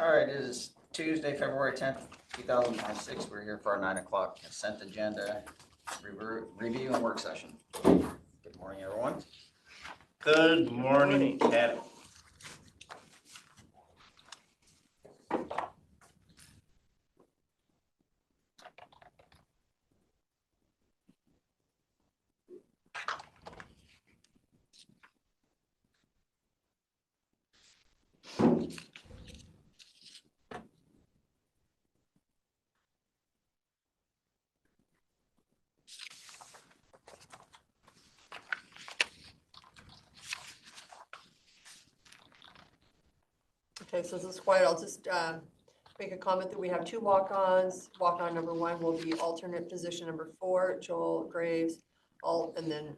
All right, it is Tuesday, February 10th, 2026. We're here for our 9 o'clock consent agenda review and work session. Good morning, everyone. Good morning, Ted. Okay, so this is quiet. I'll just make a comment that we have two walk-ons. Walk-on number 1 will be alternate position number 4, Joel Graves, and then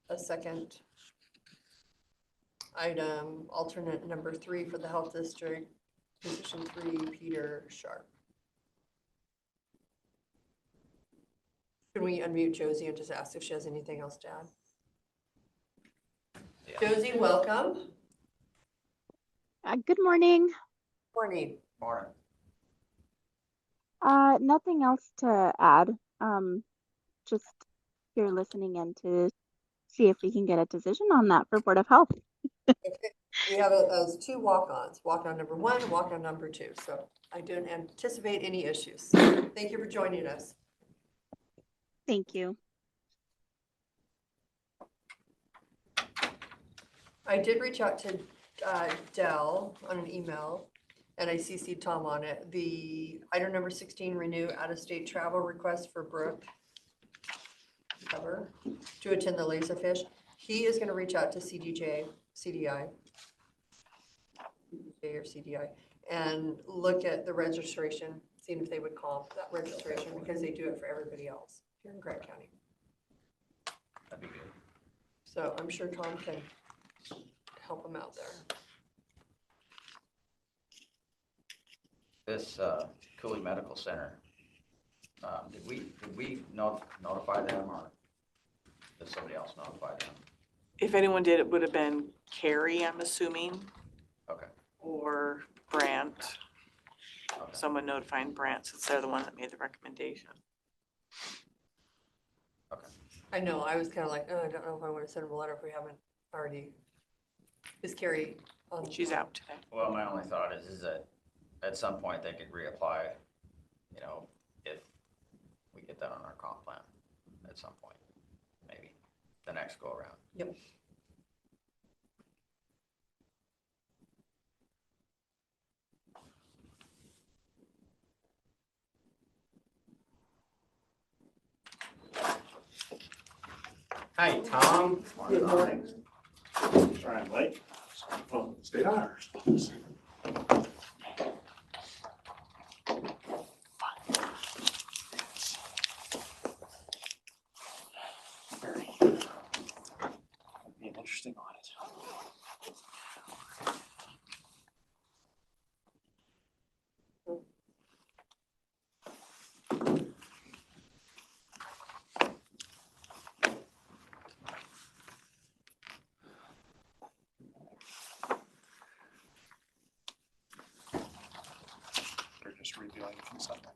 a second item, alternate number 3 for the health district, position 3, Peter Sharp. Can we unmute Josie and just ask if she has anything else to add? Yeah. Josie, welcome. Good morning. Morning. Morning. Nothing else to add. Just here listening in to see if we can get a decision on that for Board of Health. Okay. We have it as two walk-ons, walk-on number 1 and walk-on number 2. So I don't anticipate any issues. Thank you for joining us. Thank you. I did reach out to Dell on an email, and I CC'd Tom on it. The item number 16, renew out-of-state travel request for Brooke to attend the Laserfish. He is going to reach out to CDI, and look at the registration, seeing if they would comp that registration because they do it for everybody else here in Grant County. That'd be good. So I'm sure Tom can help him out there. This Cooley Medical Center, did we notify them, or did somebody else notify them? If anyone did, it would have been Carrie, I'm assuming. Okay. Or Brant. Okay. Someone notifying Brant since they're the one that made the recommendation. Okay. I know, I was kind of like, oh, I don't know if I want to send him a letter if we haven't already. Is Carrie on? She's out today. Well, my only thought is that at some point they could reapply, if we get that on our comp plan at some point, maybe the next go around. Yep. Hi, Tom. Good morning. Sorry I'm late. Well, state honors. Be an interesting audit. They're just reviewing it from something.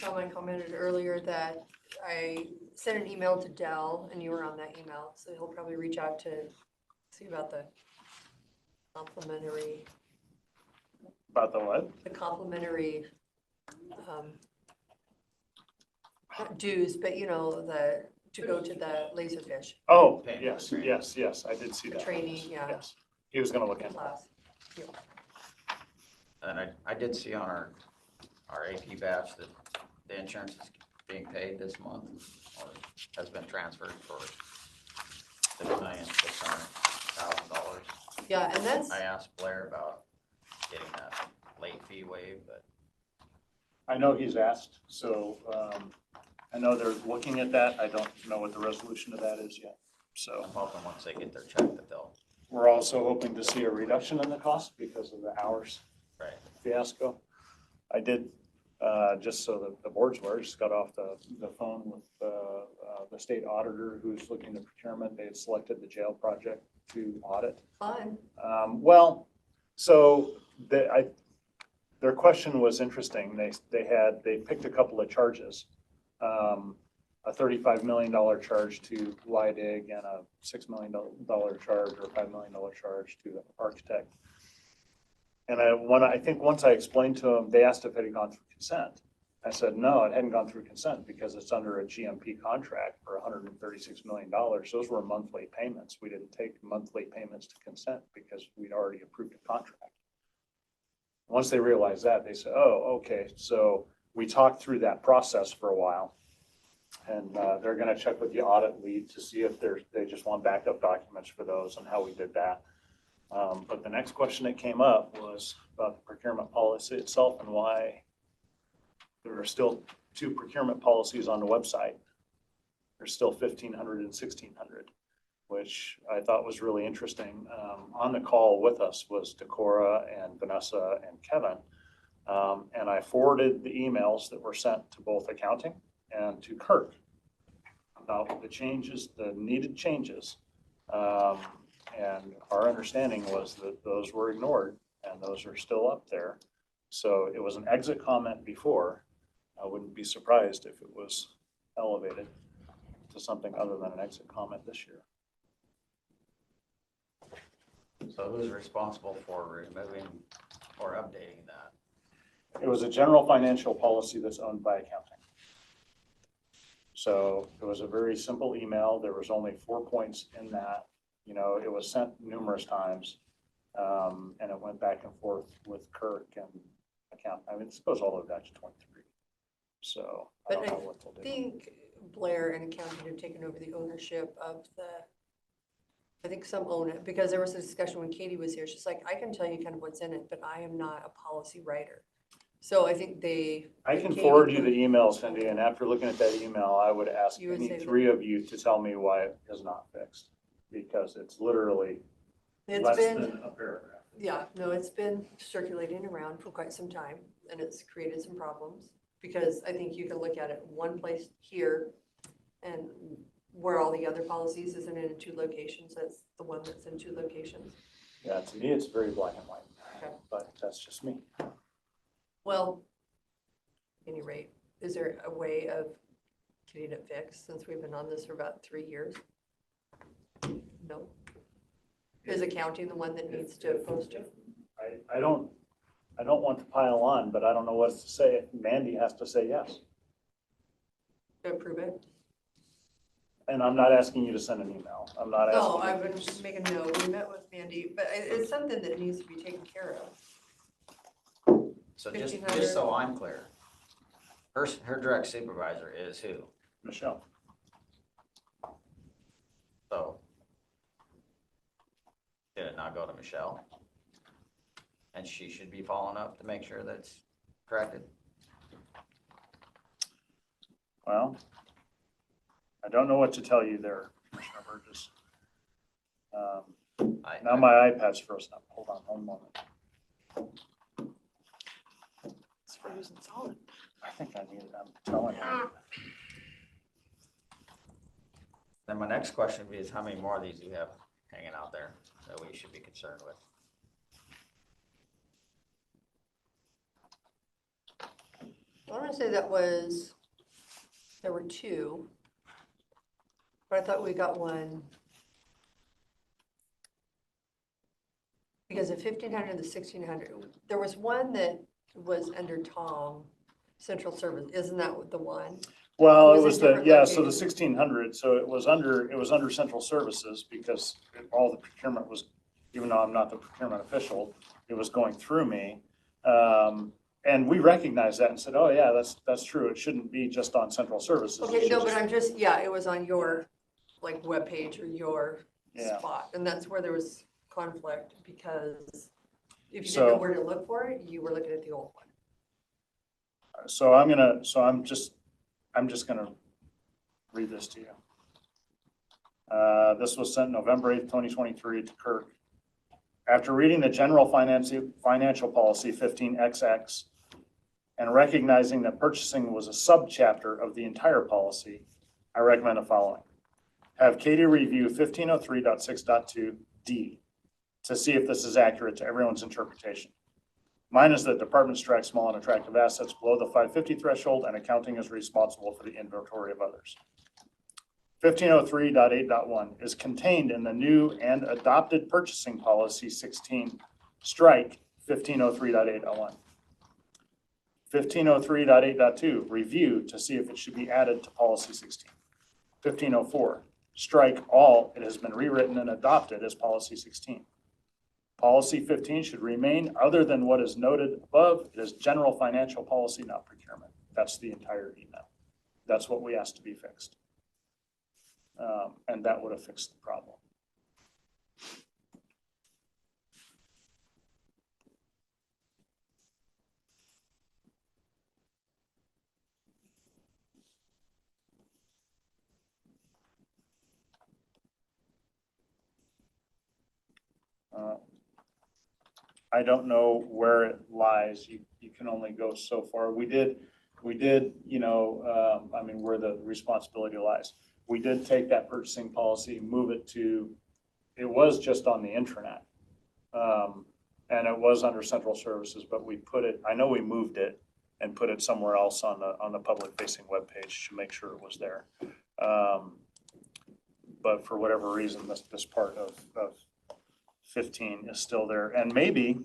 Tom, I commented earlier that I sent an email to Dell and you were on that email, so he'll probably reach out to see about the complimentary. About the what? The complimentary not dues, but to go to the Laserfish Oh, yes, I did see the that. training, yeah, Yes, he was gonna look into that. class. And I did see on our AP batch that the insurance is being paid this month, or has been transferred for $6,600,000. Yeah, and that's, I asked Blair about getting that late fee waived, but I know he's asked, so I know they're looking at that. I don't know what the resolution of that is yet. So I'm hoping once they get their check that they'll We're also hoping to see a reduction in the cost because of the hours Right. fiasco. I did, just so that the board's aware, just got off the phone with the state auditor who's looking at procurement. They had selected the jail project to audit. Fun. Well, so their question was interesting. They picked a couple of charges. A $35 million charge to LIDIG and a $6 million charge or $5 million charge to the architect. And I think once I explained to them, they asked if it had gone through consent. I said, no, it hadn't gone through consent because it's under a GMP contract for $136 million. Those were monthly payments. We didn't take monthly payments to consent because we'd already approved a contract. Once they realized that, they said, oh, okay. So we talked through that process for a while. And they're going to check with the audit lead to see if they just want backup documents for those and how we did that. But the next question that came up was about the procurement policy itself and why there are still 2 procurement policies on the website. There's still 1,500 and 1,600, which I thought was really interesting. On the call with us was Decorah and Vanessa and Kevin. And I forwarded the emails that were sent to both accounting and to Kirk about the changes, the needed changes. And our understanding was that those were ignored and those are still up there. So it was an exit comment before. I wouldn't be surprised if it was elevated to something other than an exit comment this year. So who's responsible for removing or updating that? It was a general financial policy that's owned by accounting. So it was a very simple email. There was only 4 points in that. You know, it was sent numerous times, and it went back and forth with Kirk and account. I mean, this goes all the way back to 23. So I don't know what they'll do. I think Blair and accounting have taken over the ownership of I think some own it, because there was a discussion when Katie was here. She's like, I can tell you kind of what's in it, but I am not a policy writer. So I think I can forward you the email, Cindy, and after looking at that email, I would ask any 3 of you to tell me why it is not fixed, because it's literally less than a paragraph. Yeah, no, it's been circulating around for quite some time, and it's created some problems, because I think you can look at it one place here, and where all the other policies isn't in 2 locations, that's the one that's in 2 locations. Yeah, to me, it's very black and white, Okay. but that's just me. Well, at any rate, is there a way of getting it fixed, since we've been on this for about 3 years? No? Is accounting the one that needs to post it? I don't want to pile on, but I don't know what to say. Mandy has to say yes. To approve it? And I'm not asking you to send an email. I'm not asking. No, I would just make a note. We met with Mandy, but it's something that needs to be taken care of. So just so I'm clear, her direct supervisor is who? Michelle. So did it not go to Michelle? And she should be following up to make sure that's corrected? Well, I don't know what to tell you there, Commissioner Burgess. Now my iPad's frozen up. Hold on one moment. It's frozen solid. I think I need it. I'm telling you. Then my next question is, how many more of these do you have hanging out there that we should be concerned with? I want to say there were 2, but I thought we got one. Because of 1,500 to 1,600, there was one that was under Tom, Central Service, isn't that the one? Well, It it was was a the, different yeah, so the location. 1,600, so it was under central services because all the procurement was, even though I'm not the procurement official, it was going through me. And we recognized that and said, oh yeah, that's true. It shouldn't be just on central services. It Okay, should no, but just- I'm just, yeah, it was on your, like, webpage or your Yeah. spot, and that's where there was conflict, because if you didn't So- know where to look for it, you were looking at the old one. So I'm just gonna read this to you. This was sent November 8th, 2023 to Kirk. After reading the general financial policy 15XX and recognizing that purchasing was a subchapter of the entire policy, I recommend the following. Have Katie review 1503.6.2D to see if this is accurate to everyone's interpretation. Mine is that departments track small and attractive assets below the 550 threshold, and accounting is responsible for the inventory of others. 1503.8.1 is contained in the new and adopted purchasing policy 16, strike 1503.8.1. 1503.8.2, review to see if it should be added to policy 16. 1504, strike all, it has been rewritten and adopted as policy 16. Policy 15 should remain other than what is noted above. It is general financial policy, not procurement. That's the entire email. That's what we asked to be fixed. And that would have fixed the problem. I don't know where it lies. You can only go so far. We did, you know, I mean, where the responsibility lies. We did take that purchasing policy, move it to, it was just on the intranet. And it was under central services, but we put it, I know we moved it and put it somewhere else on the public facing webpage to make sure it was there. But for whatever reason, this part of 15 is still there, and maybe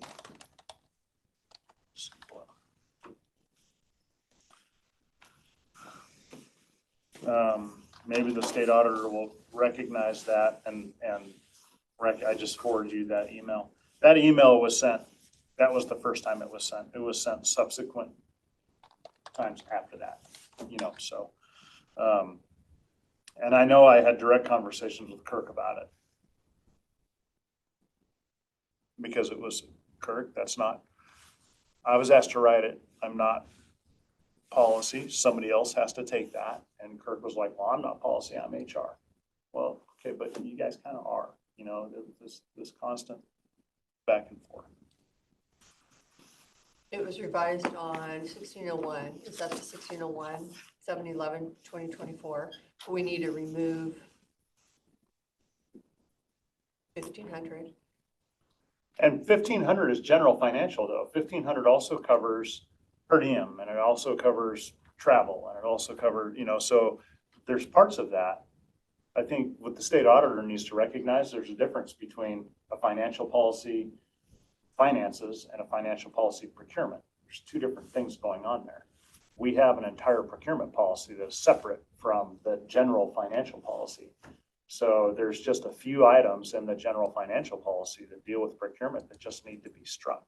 maybe the state auditor will recognize that and I just forwarded you that email. That email was sent. That was the first time it was sent. It was sent subsequent times after that, you know, so. And I know I had direct conversations with Kirk about it. Because it was Kirk, that's not, I was asked to write it. I'm not policy. Somebody else has to take that. And Kirk was like, well, I'm not policy, I'm HR. Well, okay, but you guys kind of are, you know, this constant back and forth. It was revised on 1601. Is that the 1601, 7/11, 2024? We need to remove 1500. And 1500 is general financial though. 1500 also covers per diem, and it also covers travel, and it also covered, you know, so there's parts of that. I think what the state auditor needs to recognize, there's a difference between a financial policy finances and a financial policy procurement. There's two different things going on there. We have an entire procurement policy that is separate from the general financial policy. So there's just a few items in the general financial policy that deal with procurement that just need to be struck,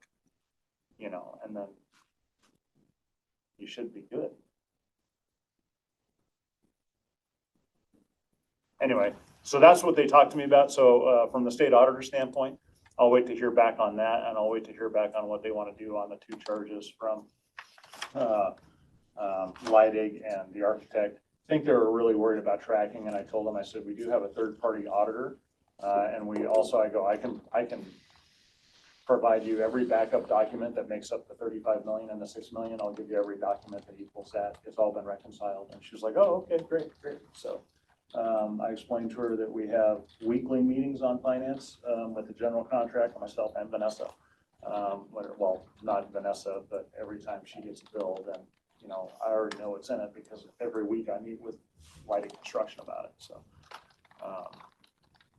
you know, and then you should be good. Anyway, so that's what they talked to me about. So from the state auditor standpoint, I'll wait to hear back on that, and I'll wait to hear back on what they want to do on the two charges from Leidig and the architect. I think they were really worried about tracking, and I told them, I said, we do have a third-party auditor, and we also, I can provide you every backup document that makes up the 35 million and the 6 million. I'll give you every document that equals that. It's all been reconciled. And she was like, oh, okay, great. So I explained to her that we have weekly meetings on finance with the general contractor, myself and Vanessa. Well, not Vanessa, but every time she gets a bill, then, you know, I already know what's in it because every week I meet with Leidig Construction about it. So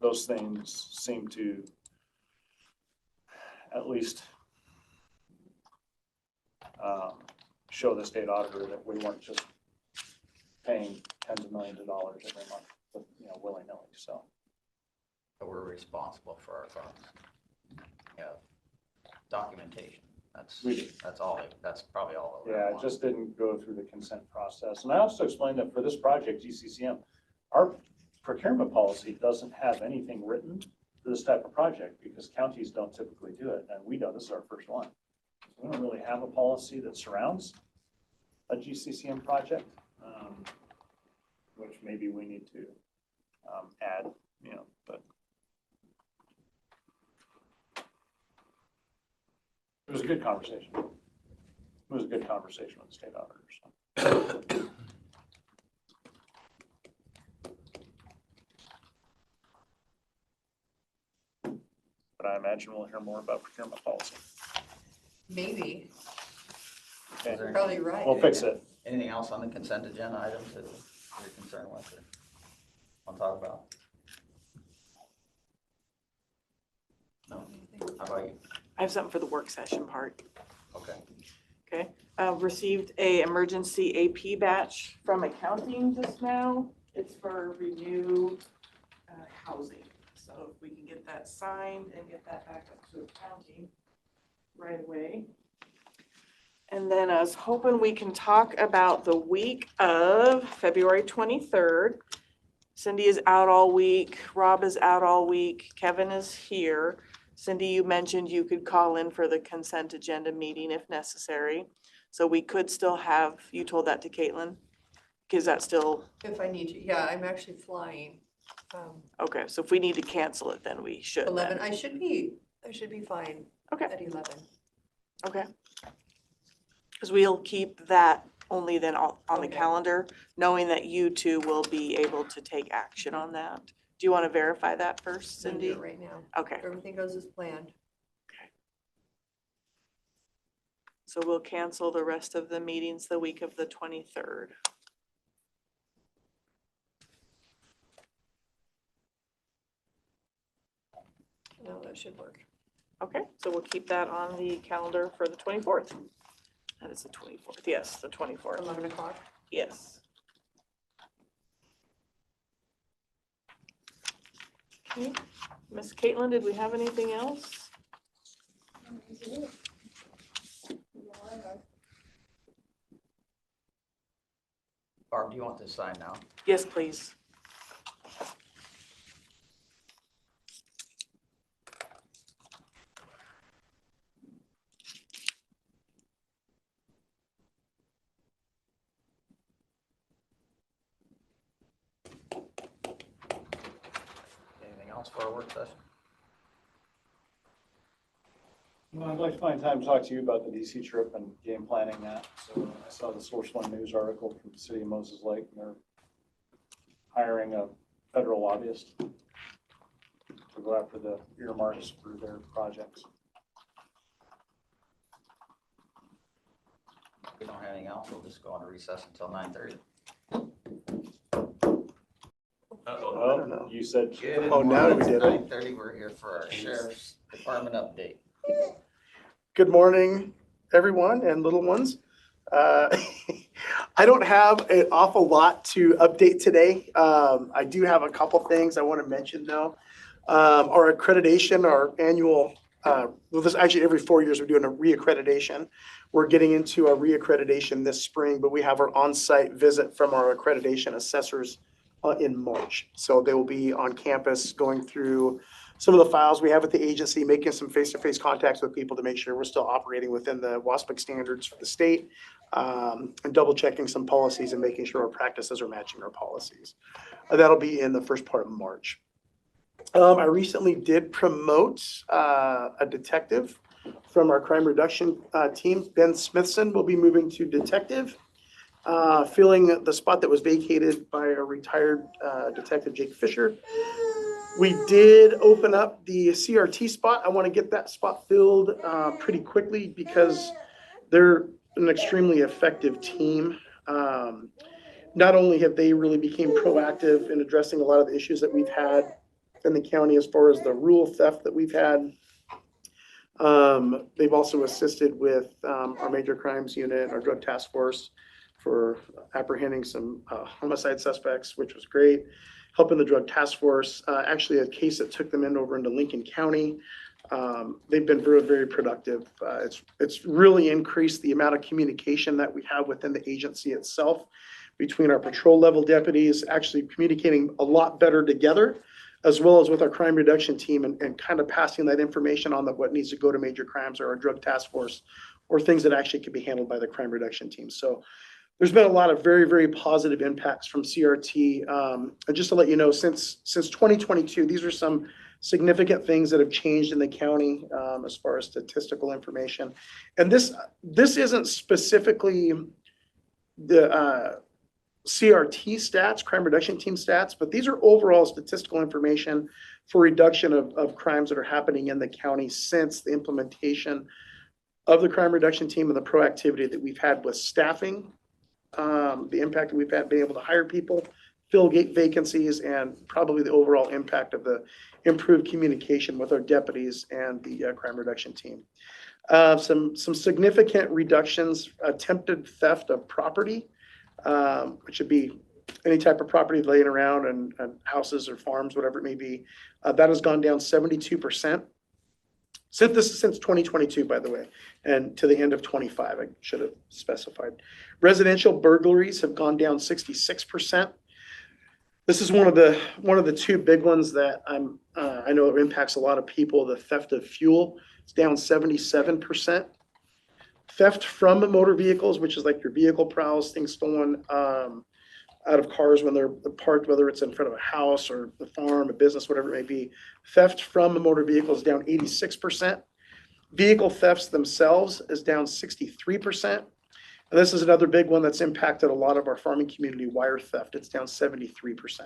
those things seem to at least show the state auditor that we weren't just paying tens of millions of dollars every month, but, you know, willy-nilly. So But we're responsible for our funds. Yeah, documentation. That's all. That's probably all. yeah, it just didn't go through the consent process. And I also explained that for this project, GCCM, our procurement policy doesn't have anything written for this type of project because counties don't typically do it, and we don't. This is our first one. We don't really have a policy that surrounds a GCCM project, which maybe we need to add, you know, but It was a good conversation. It was a good conversation with the state auditor. So. But I imagine we'll hear more about procurement policy. Maybe, Okay. Is there you're probably right. We'll fix it. anything else on the consent agenda items that you're concerned with or want to talk about? No? How about you? I have something for the work session part. Okay. Okay, received a emergency AP batch from accounting just now. It's for renew housing. So if we can get that signed and get that back up to accounting right away. And then I was hoping we can talk about the week of February 23rd. Cindy is out all week, Rob is out all week, Kevin is here. Cindy, you mentioned you could call in for the consent agenda meeting if necessary. So we could still have, you told that to Caitlin? Is that still, If I need to, yeah, I'm actually flying. okay, so if we need to cancel it, then we should 11, then. I should be fine Okay, at 11. okay. Because we'll keep that only then on the Okay. calendar, knowing that you two will be able to take action on that. Do you want to verify that first, I'm gonna do Cindy? it right now. Okay, Everything goes as planned. so we'll cancel the rest of the meetings the week of the 23rd. No, that should work. Okay, so we'll keep that on the calendar for the 24th. That is the 24th, yes, the 24th, 11 o'clock. yes. Okay, Miss Caitlin, did we have anything else? Barb, do you want this signed now? Yes, please. Anything else for our work session? Well, I'd like to find time to talk to you about the DC trip and game planning that. So I saw the Source One News article from the city of Moses Lake, and they're hiring a federal lobbyist to go after the earmarks for their projects. If we don't have anything else, we'll just go on a recess until 9:30. Oh, don't know. you said. Oh, now we did it. 9:30, we're here for our sheriff's department update. Good morning, everyone and little ones. I don't have an awful lot to update today. I do have a couple things I want to mention though. Our accreditation, our annual, well, this actually every 4 years we're doing a reaccreditation. We're getting into a reaccreditation this spring, but we have our on-site visit from our accreditation assessors in March. So they will be on campus going through some of the files we have at the agency, making some face-to-face contacts with people to make sure we're still operating within the WASPIC standards for the state, and double checking some policies and making sure our practices are matching our policies. That'll be in the first part of March. I recently did promote a detective from our crime reduction team. Ben Smithson will be moving to detective, filling the spot that was vacated by a retired detective, Jake Fisher. We did open up the CRT spot. I want to get that spot filled pretty quickly because they're an extremely effective team. Not only have they really became proactive in addressing a lot of the issues that we've had in the county as far as the rule theft that we've had, they've also assisted with our major crimes unit, our drug task force for apprehending some homicide suspects, which was great. Helping the drug task force, actually a case that took them over into Lincoln County. They've been very, very productive. It's really increased the amount of communication that we have within the agency itself between our patrol level deputies, actually communicating a lot better together, as well as with our crime reduction team and kind of passing that information on what needs to go to major crimes or our drug task force or things that actually can be handled by the crime reduction team. So there's been a lot of very, very positive impacts from CRT. And just to let you know, since 2022, these are some significant things that have changed in the county as far as statistical information. And this isn't specifically the CRT stats, crime reduction team stats, but these are overall statistical information for reduction of crimes that are happening in the county since the implementation of the crime reduction team and the proactivity that we've had with staffing, the impact that we've had being able to hire people, fill vacancies, and probably the overall impact of the improved communication with our deputies and the crime reduction team. Some significant reductions, attempted theft of property, which would be any type of property laying around and houses or farms, whatever it may be. That has gone down 72%. Since 2022, by the way, and to the end of 25, I should have specified. Residential burglaries have gone down 66%. This is one of the two big ones that I know it impacts a lot of people. The theft of fuel is down 77%. Theft from motor vehicles, which is like your vehicle prowls, things stolen out of cars when they're parked, whether it's in front of a house or the farm, a business, whatever it may be. Theft from a motor vehicle is down 86%. Vehicle thefts themselves is down 63%. And this is another big one that's impacted a lot of our farming community, wire theft. It's down 73%.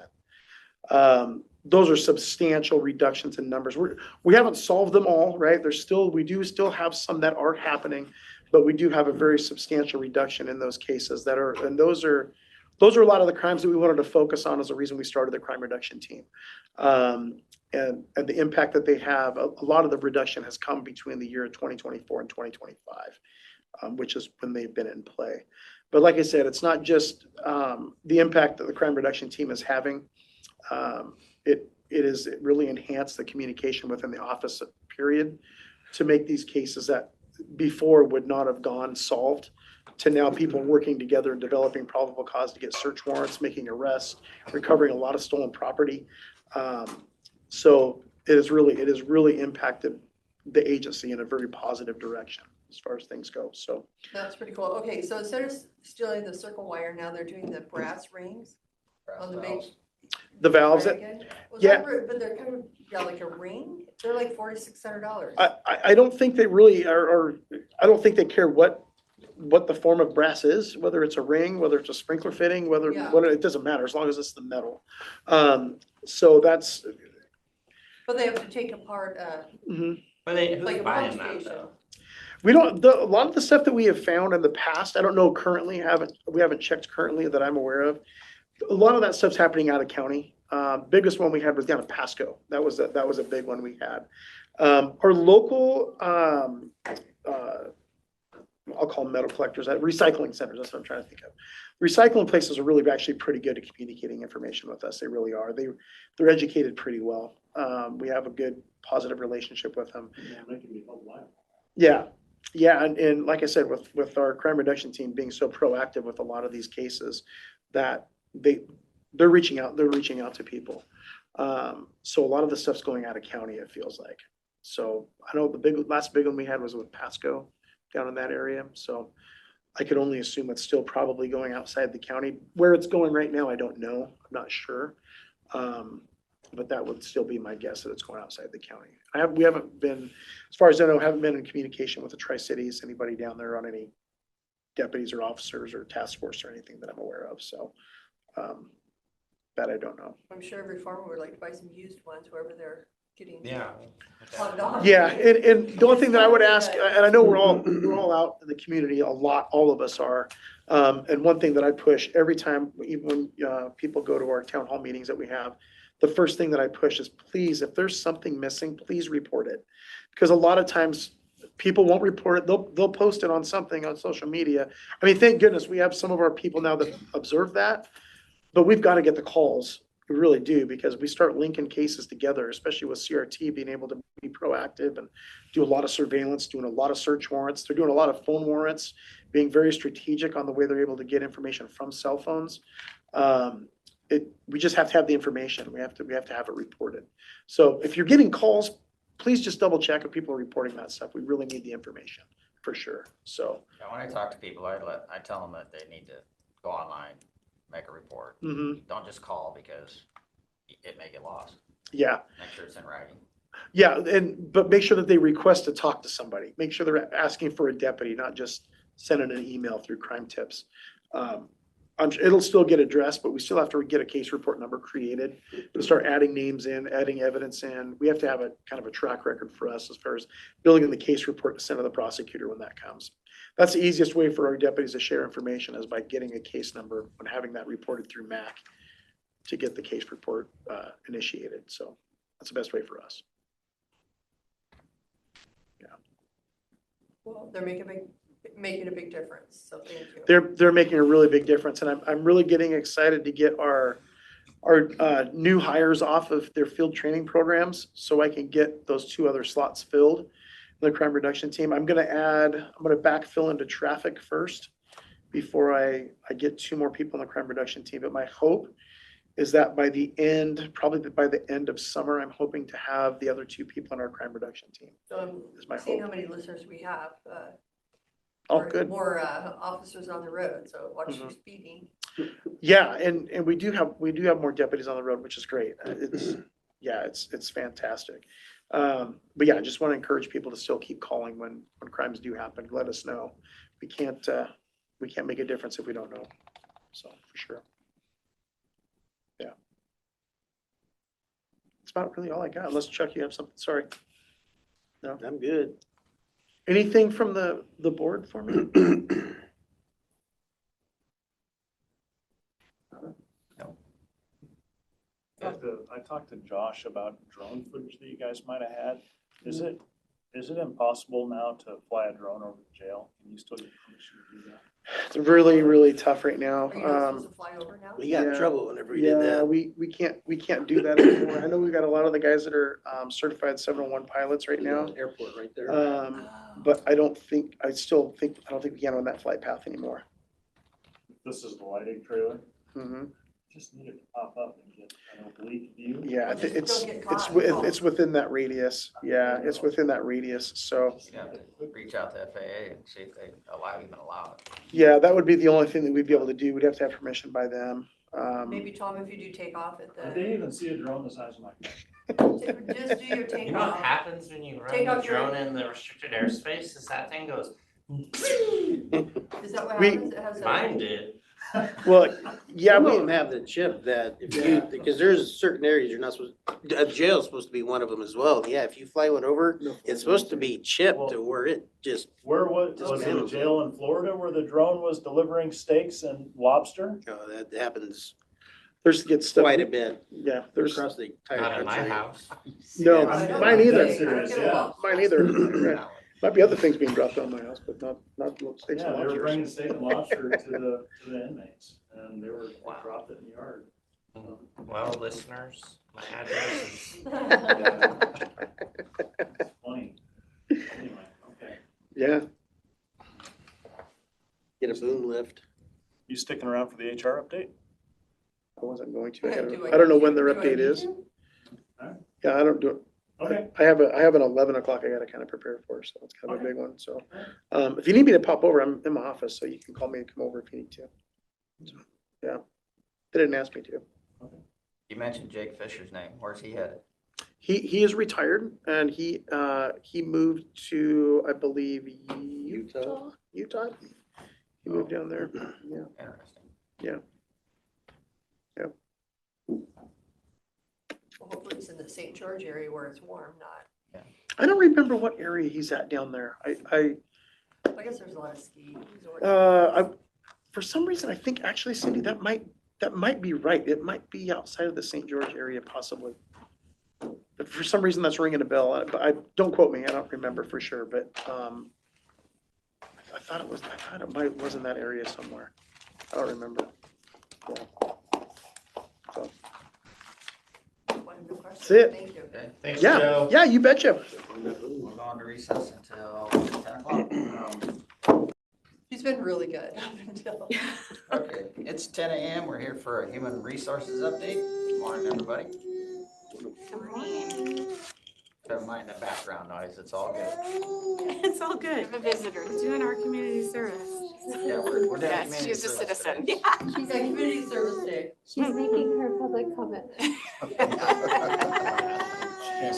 Those are substantial reductions in numbers. We haven't solved them all, right? We do still have some that are happening, but we do have a very substantial reduction in those cases and those are a lot of the crimes that we wanted to focus on as a reason we started the crime reduction team. And the impact that they have, a lot of the reduction has come between the year 2024 and 2025, which is when they've been in play. But like I said, it's not just the impact that the crime reduction team is having. It really enhanced the communication within the office period to make these cases that before would not have gone solved, to now people working together and developing probable cause to get search warrants, making arrests, recovering a lot of stolen property. So it has really impacted the agency in a very positive direction as far as things go. So That's pretty cool. Okay, so instead of stealing the circle wire, now they're doing the brass rings on the big the valves, wagon. yeah. But they're kind of, yeah, like a ring. They're like $4,600. I don't think they really are. I don't think they care what the form of brass is, whether it's a ring, whether it's a sprinkler fitting, it doesn't matter as long as it's the metal. So that's. But they have to take apart Mhm. But who's like a buying pump that station. though? We don't. A lot of the stuff that we have found in the past, I don't know currently. We haven't checked currently that I'm aware of. A lot of that stuff's happening out of county. Biggest one we had was down in Pasco. That was a big one we had. Our local, I'll call them metal collectors, recycling centers. That's what I'm trying to think of. Recycling places are really actually pretty good at communicating information with us. They really are. They're educated pretty well. We have a good positive relationship with them. Yeah. And like I said, with our crime reduction team being so proactive with a lot of these cases, that they're reaching out to people. So a lot of the stuff's going out of county, it feels like. So I know the last big one we had was with Pasco down in that area. So I could only assume it's still probably going outside the county. Where it's going right now, I don't know. I'm not sure. But that would still be my guess that it's going outside the county. We haven't been, as far as I know, haven't been in communication with the Tri-Cities, anybody down there on any deputies or officers or task force or anything that I'm aware of. So that I don't know. I'm sure every farmer would like to buy some used ones wherever they're getting. Yeah. Plugged off. Yeah, and the one thing that I would ask, and I know we're all out in the community a lot, all of us are. And one thing that I push every time, even when people go to our town hall meetings that we have, the first thing that I push is, please, if there's something missing, please report it. Because a lot of times people won't report it. They'll post it on something on social media. I mean, thank goodness we have some of our people now that observe that, but we've got to get the calls. We really do, because we start linking cases together, especially with CRT being able to be proactive and do a lot of surveillance, doing a lot of search warrants. They're doing a lot of phone warrants, being very strategic on the way they're able to get information from cell phones. We just have to have the information. We have to have it reported. So if you're getting calls, please just double check if people are reporting that stuff. We really need the information for sure. So Yeah, when I talk to people, I tell them that they need to go online, make a report. mhm. Don't just call because it may get lost. Yeah, Make sure it's in writing. yeah, but make sure that they request to talk to somebody. Make sure they're asking for a deputy, not just sending an email through crime tips. It'll still get addressed, but we still have to get a case report number created and start adding names in, adding evidence in. We have to have a kind of a track record for us as far as building the case report to send to the prosecutor when that comes. That's the easiest way for our deputies to share information is by getting a case number and having that reported through MAC to get the case report initiated. So that's the best way for us. Well, they're making a big difference, so thank you. They're making a really big difference, and I'm really getting excited to get our new hires off of their field training programs so I can get those 2 other slots filled in the crime reduction team. I'm gonna backfill into traffic first before I get 2 more people in the crime reduction team. But my hope is that probably by the end of summer, I'm hoping to have the other 2 people on our crime reduction team. So Is my I'm seeing hope. how many listeners we have. Oh, good. More officers on the road, so watch your Mhm. speeding. Yeah, and we do have more deputies on the road, which is great. It's fantastic. But yeah, I just want to encourage people to still keep calling when crimes do happen. Let us know. We can't make a difference if we don't know. So for sure. Yeah. That's about really all I got. Unless Chuck, you have something. Sorry. No, I'm good. anything from the board for me? I talked to Josh about drone footage that you guys might have had. Is it impossible now to fly a drone over the jail? Can you still get permission to do that? It's really, really tough right now. Are you not supposed to fly over now? We got in Yeah. trouble whenever we did Yeah, that. we can't do that anymore. I know we've got a lot of the guys that are certified 701 pilots right now. Airport right there. But I don't think we can on that flight path anymore. This is the lighting trailer. Mhm. Just needed to pop up and get an oblique view. Yeah, Well, just it's, don't get it's, caught. wi- it's within that radius. Yeah, it's within that radius. So, You have to reach out to FAA and see if they even allow it. yeah, that would be the only thing that we'd be able to do. We'd have to have permission by them. Maybe, Tom, if you do take off at Did they the, even see a drone the size of my car? just do your You know what takeoff. happens when you Take run off the your- drone in the restricted airspace is that thing goes, Is that what We- happens? It has mine did. Well, yeah, Some of them have the chip that if you, because there's certain areas you're not supposed, a jail is supposed to be one of them as well. Yeah, if you fly one over, it's supposed to be chipped to where it just, Where was Just it a minimum. jail in Florida where the drone was delivering steaks and lobster? that happens there's gets stuff. quite a bit Yeah, there's across the entire Not in my country. house. no, I don't mine know. either. I don't get a lot. Mine either. Might be other things being dropped on my house, but not steaks Yeah, and they were bringing lobsters. steak and lobster to the inmates and they dropped it in the yard. Well, listeners, my address is, Funny. Anyway, okay. Yeah, Get a boom lift. You sticking around for the HR update? I wasn't going to. Do I don't know need when to? their Do I update need is. to? Yeah, I don't do it. Okay. I have an 11 o'clock I gotta kind of prepare for, so it's kind of a big one. So, if you need me to pop over, I'm in my office, so you can call me and come over if you need to. So, yeah, they didn't ask me to. You mentioned Jake Fisher's name. Where's he headed? He is retired and he moved to, I believe, Utah. He moved down there. Yeah. Interesting. Well, hopefully it's in the St. George area where it's warm, not, I don't remember what area he's at down there. I guess there's a lot of ski resorts. For some reason, I think actually, Cindy, that might be right. It might be outside of the St. George area possibly. But for some reason, that's ringing a bell. But don't quote me. I don't remember for sure, but, I thought it was in that area somewhere. I don't remember. Yeah. So, Wonderful question. That's it. Thank you. Okay, thanks, yeah, Joe. yeah, you betcha. we'll go on to recess until 10 o'clock. She's been really good up until. Okay, it's 10 a.m. We're here for a human resources update. Good morning, everybody. Good morning. Don't mind the background noise, it's all good. It's all good. A visitor doing our community service. Yeah, we're doing Yes, community she's a service citizen. today. She's on community service day. She's making her public comment.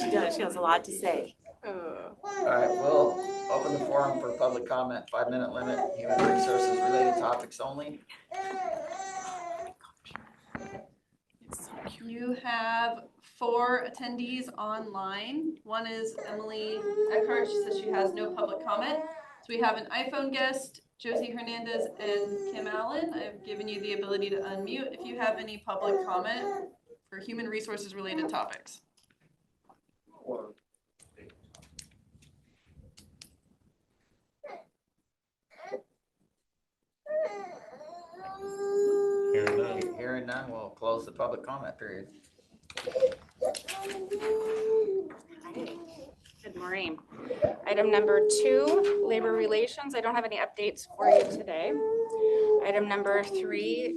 She does, she has a lot to say. All right, we'll open the forum for public comment, 5-minute limit, human resources related topics only. You have 4 attendees online. One is Emily Eckhart. She says she has no public comment. So we have an iPhone guest, Josie Hernandez and Kim Allen. I've given you the ability to unmute if you have any public comment for human resources related topics. Hearing none, we'll close the public comment period. Good morning. Item number 2, labor relations. I don't have any updates for you today. Item number 3,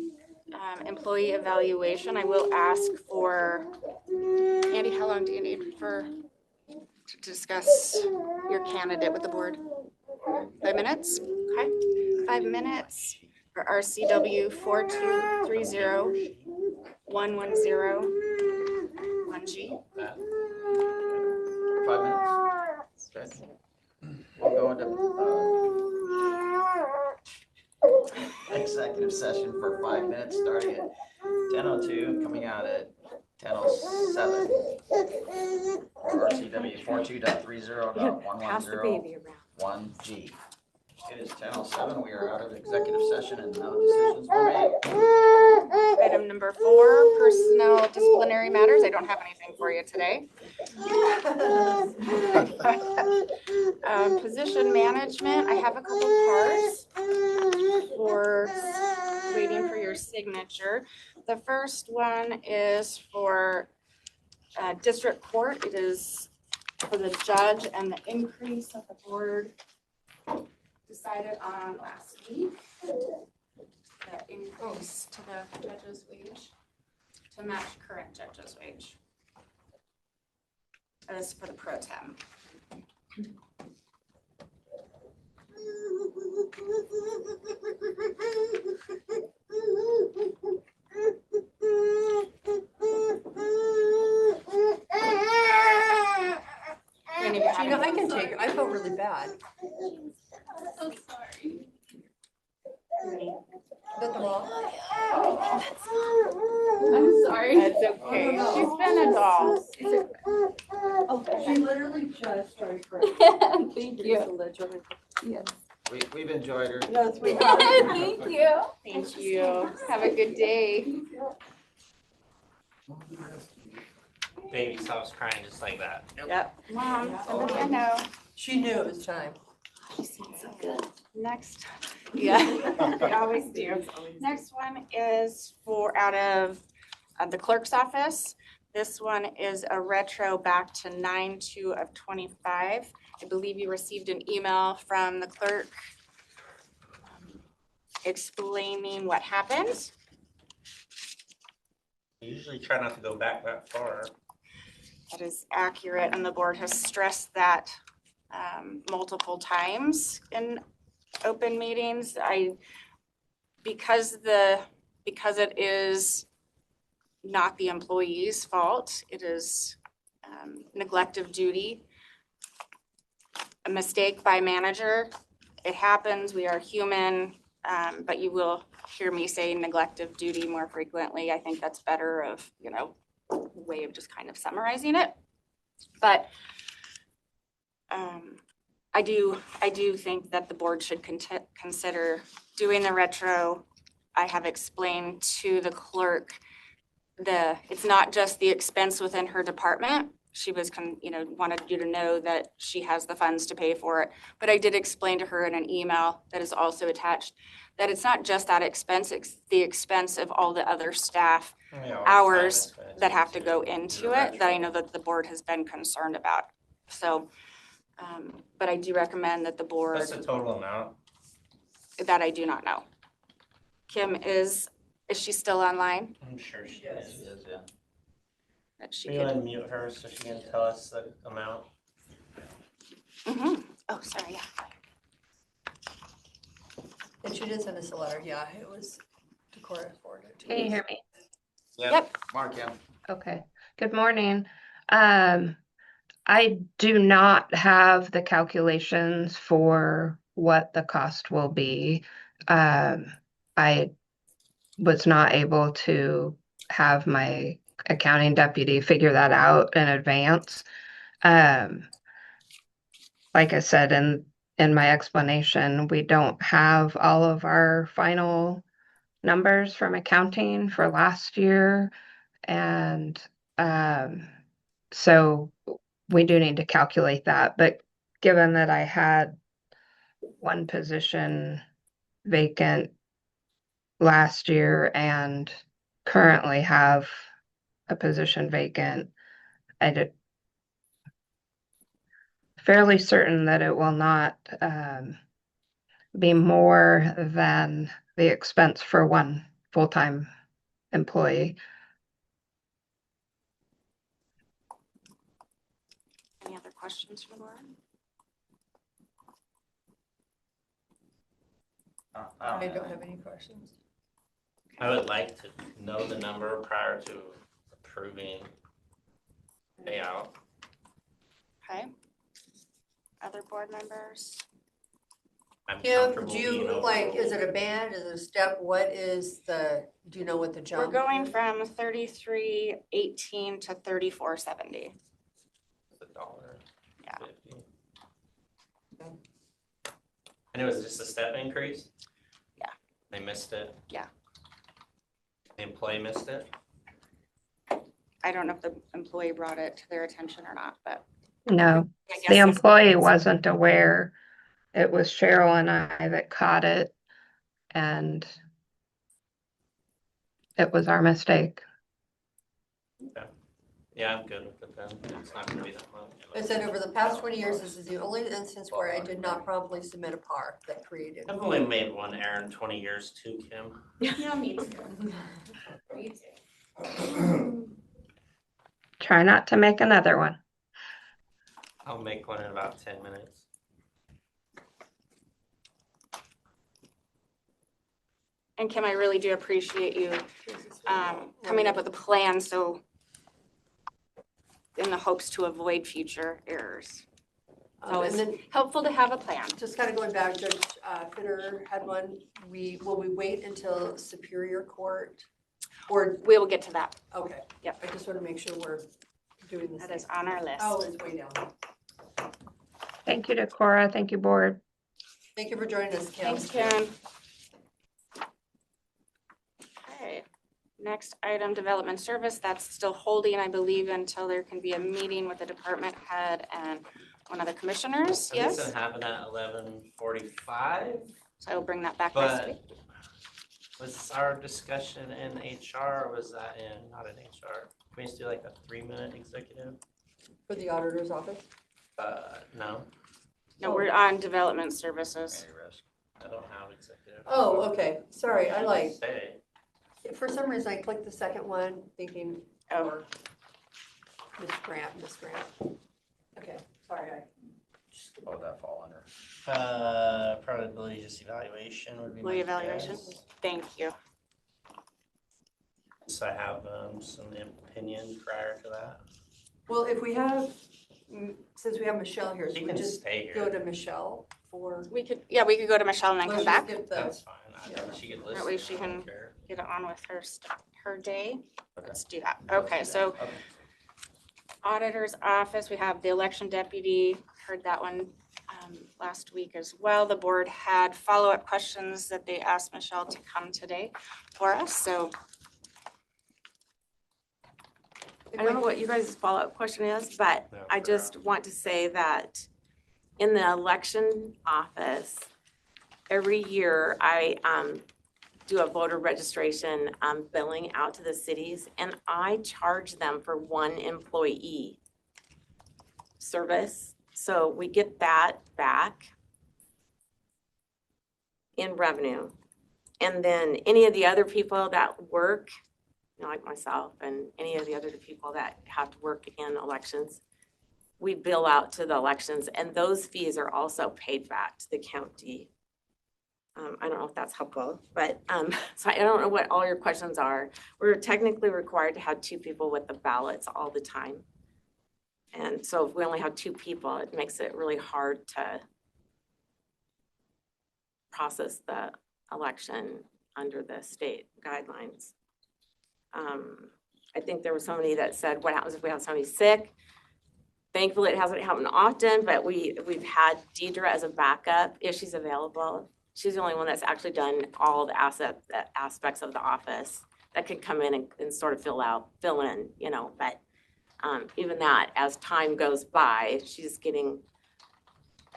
employee evaluation. I will ask for, Andy, how long do you need to discuss your candidate with the board? 5 minutes? Okay, 5 minutes for RCW 4230110-1G. 5 minutes? Okay. We'll go into executive session for 5 minutes, starting at 10:02, coming out at 10:07. For RCW 42.30.110.1G. It is 10:07. We are out of executive session and no decisions were made. Item number 4, personnel disciplinary matters. I don't have anything for you today. Position management, I have a couple parts for waiting for your signature. The first one is for district court. It is for the judge and the increase that the board decided on last week. The increase to the judge's wage to match current judge's wage. That is for the pro tem. Gina, I can take it. I felt really bad. So sorry. Is that the law? I'm sorry. That's okay. She's been a doll. She literally just started crying. Thank you. We've enjoyed her. No, it's we Thank you. Thank you. Have a good day. Baby stops crying just like that. Yep. Mom, somebody I know. She knew it was time. Next, yeah, they always do. Next one is for out of the clerk's office. This one is a retro back to 9/2/25. I believe you received an email from the clerk explaining what happened. I usually try not to go back that far. That is accurate, and the board has stressed that multiple times in open meetings. Because it is not the employee's fault, it is neglect of duty, a mistake by manager. It happens, we are human, but you will hear me say neglect of duty more frequently. I think that's better of, way of just kind of summarizing it. But I do think that the board should consider doing the retro. I have explained to the clerk it's not just the expense within her department. She was, wanted you to know that she has the funds to pay for it. But I did explain to her in an email that is also attached that it's not just that expense, it's the expense of all the other staff hours that have to go into it that I know that the board has been concerned about. So, but I do recommend that the board. What's the total amount? That I do not know. Kim, is she still online? I'm sure she Yes. is. Yes, yeah. that she Will you could. unmute her so she can tell us the amount? Oh, sorry, yeah. And she did send us a letter, yeah, it was Decorah forwarded to us. Can you hear me? Yep. Mark, yeah. Okay. Good morning. I do not have the calculations for what the cost will be. I was not able to have my accounting deputy figure that out in advance. Like I said in my explanation, we don't have all of our final numbers from accounting for last year. And so we do need to calculate that. But given that I had one position vacant last year and currently have a position vacant, I did fairly certain that it will not be more than the expense for one full-time employee. Any other questions from the board? I don't have any questions. I would like to know the number prior to approving payout. Okay. Other board members? I'm Kim, comfortable do being you, over. like, is it a band, is it a step, what is the, do you know what the We're jump? going is? from 33.18 to 34.70. It's $1.50. Yeah. And it was just a step increase? Yeah. They missed it? Yeah. The employee missed it? I don't know if the employee brought it to their attention or not, but No, I guess the it's- employee wasn't aware. It was Cheryl and I that caught it, and it was our mistake. Yeah, I'm good with it then. It's not gonna be that much. It said over the past 20 years, this is the only instance where I did not promptly submit a PAR that created. I've only made one error in 20 years too, Kim. Yeah, me too. Me too. Try not to make another one. I'll make one in about 10 minutes. And Kim, I really do appreciate you coming up with a plan, so in the hopes to avoid future errors. And then Helpful to have a plan. just kind of going back, Judge Fitter had one, will we wait until Superior Court? Or, We will get to that. okay. Yep. I just want to make sure we're doing this. That is on our list. Oh, it's way down. Thank you, Decorah. Thank you, board. Thank you for joining us, Kim. Thanks, Kim. Okay, next item, development service. That's still holding, I believe, until there can be a meeting with the department head and one of the commissioners. I think Yes? it's gonna happen at 11:45, So I will bring that back next but week. was our discussion in HR or was that not in HR? Can we just do like a 3-minute executive? For the auditor's office? No, No, we're on development services. Any risk. I don't have executive. Oh, okay. Sorry, I like, Say, for some reason, I clicked the second one thinking, Oh, Miss Grant. Okay, sorry, What would that fall under? probability just evaluation would be my employee evaluation. guess. Thank you. So I have some opinion prior to that. Well, if we have, since we have Michelle here, She should we can just stay go here. to Michelle for? We could go to Michelle and then come Let's just back. skip the- That's fine. Yeah. She can That listen. way she I don't can- care. Get it on with her day. Okay. Let's do that. Let's Okay, do so that. Okay. auditor's office, we have the election deputy, heard that one last week as well. The board had follow-up questions that they asked Michelle to come today for us, so. I don't know what you guys' follow-up question is, but No, I just want to say that in the election office, every year I do a voter registration billing out to the cities, and I charge them for one employee service. So we get that back in revenue. And then any of the other people that work like myself and any of the other people that have to work in elections, we bill out to the elections, and those fees are also paid back to the county. I don't know if that's helpful, but, so I don't know what all your questions are. We're technically required to have 2 people with the ballots all the time. And so if we only have 2 people, it makes it really hard to process the election under the state guidelines. I think there was somebody that said, what happens if we have somebody sick? Thankfully, it hasn't happened often, but we've had Deidre as a backup if she's available. She's the only one that's actually done all the aspects of the office that can come in and sort of fill in, you know, but even that, as time goes by, she's getting,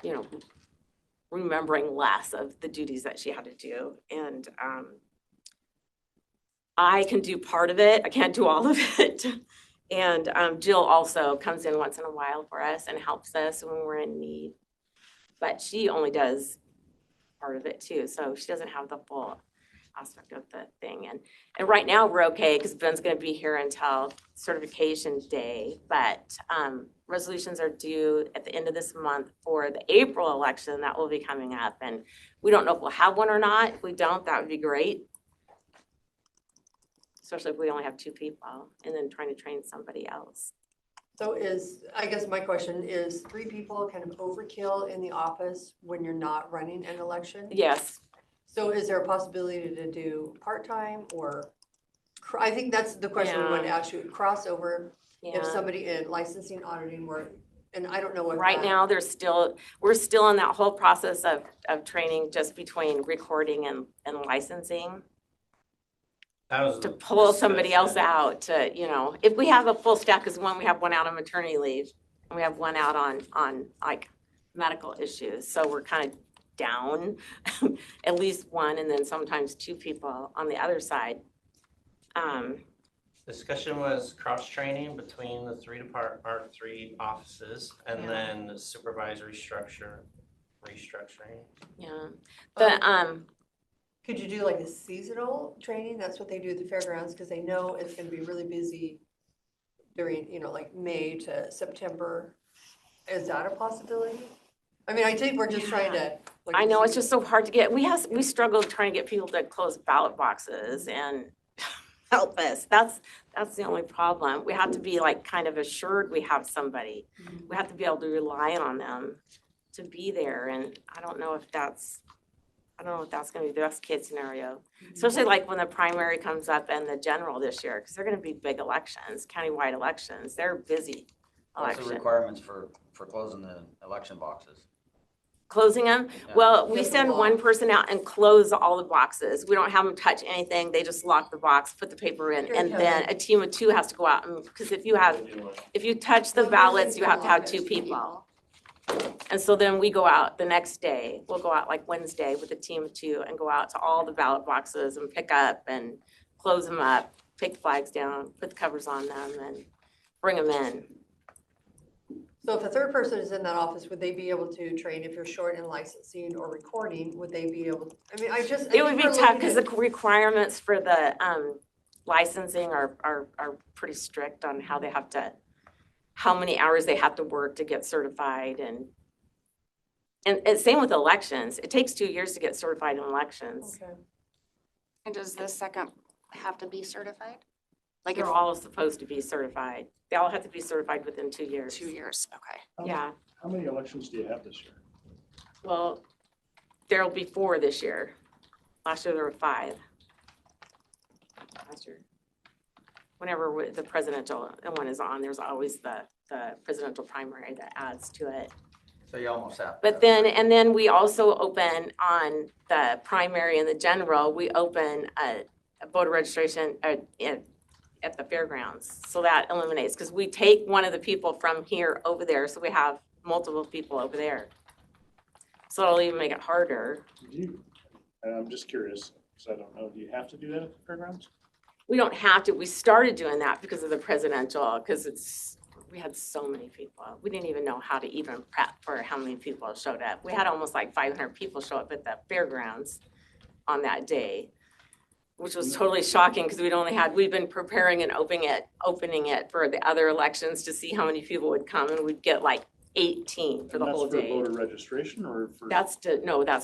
you know, remembering less of the duties that she had to do. And I can do part of it. I can't do all of it. And Jill also comes in once in a while for us and helps us when we're in need. But she only does part of it too. So she doesn't have the full aspect of the thing. And right now we're okay because Ben's going to be here until certification day. But resolutions are due at the end of this month for the April election that will be coming up. And we don't know if we'll have one or not. If we don't, that would be great. Especially if we only have 2 people and then trying to train somebody else. So I guess my question is 3 people kind of overkill in the office when you're not running an election? Yes. So is there a possibility to do part-time or, I think that's the question we want to ask you, crossover, if Yeah. somebody in licensing, auditing work, and I don't know what. Right now, we're still in that whole process of training just between recording and licensing. To pull somebody else out to, you know, if we have a full staff, because we have one out on maternity leave and we have one out on like medical issues. So we're kind of down at least one and then sometimes 2 people on the other side. Discussion was cross-training between the 3 offices and then the supervisory structure restructuring. Yeah. Could you do like a seasonal training? That's what they do at the fairgrounds because they know it's going to be really busy during, you know, like May to September. Is that a possibility? I mean, I think we're just trying to. Like, I know it's just so hard to get. We struggled trying to get people to close ballot boxes and help us. That's the only problem. We have to be like kind of assured we have somebody. Mhm. We have to be able to rely on them to be there. And I don't know if that's going to be the best case scenario, especially like when the primary comes up and the general this year, because they're going to be big elections, countywide elections. They're busy What's the elections. requirements for closing the election boxes? Closing them? Yeah. Well, we Just the send lock. one person out and close all the boxes. We don't have them touch anything. They just lock the box, put the paper in, Here, and Kelly. then a team of 2 has to go out. Because if you touch the No, ballots, Kelly you have to have can 2 lock it. people. And so then we go out the next day. We'll go out like Wednesday with a team of 2 and go out to all the ballot boxes and pick up and close them up, take the flags down, put the covers on them, and bring them in. So if a third person is in that office, would they be able to train if you're short in licensing or recording? Would they be able, I mean, It would be tough because the requirements for the licensing are pretty strict on how many hours they have to work to get certified and same with elections. It takes 2 years to get certified in elections. Okay. And does the second have to be certified? Like they're all supposed to be certified. They all have to be certified within 2 years. 2 years, okay. Yeah, How many elections do you have this year? well, there'll be 4 this year. Last year there were 5. Last year. Whenever the presidential one is on, there's always the presidential primary that adds to it. So you almost have. But then we also open on the primary and the general, we open a voter registration at the fairgrounds. So that eliminates, because we take one of the people from here over there, so we have multiple people over there. So it'll even make it harder. And I'm just curious, because I don't know, do you have to do that at the fairgrounds? We don't have to. We started doing that because of the presidential, because we had so many people. We didn't even know how to even prep for how many people showed up. We had almost like 500 people show up at the fairgrounds on that day. which was totally shocking because we'd been preparing and opening it for the other elections to see how many people would come, and we'd get like 18 for the whole day. That's for voter registration or for? That's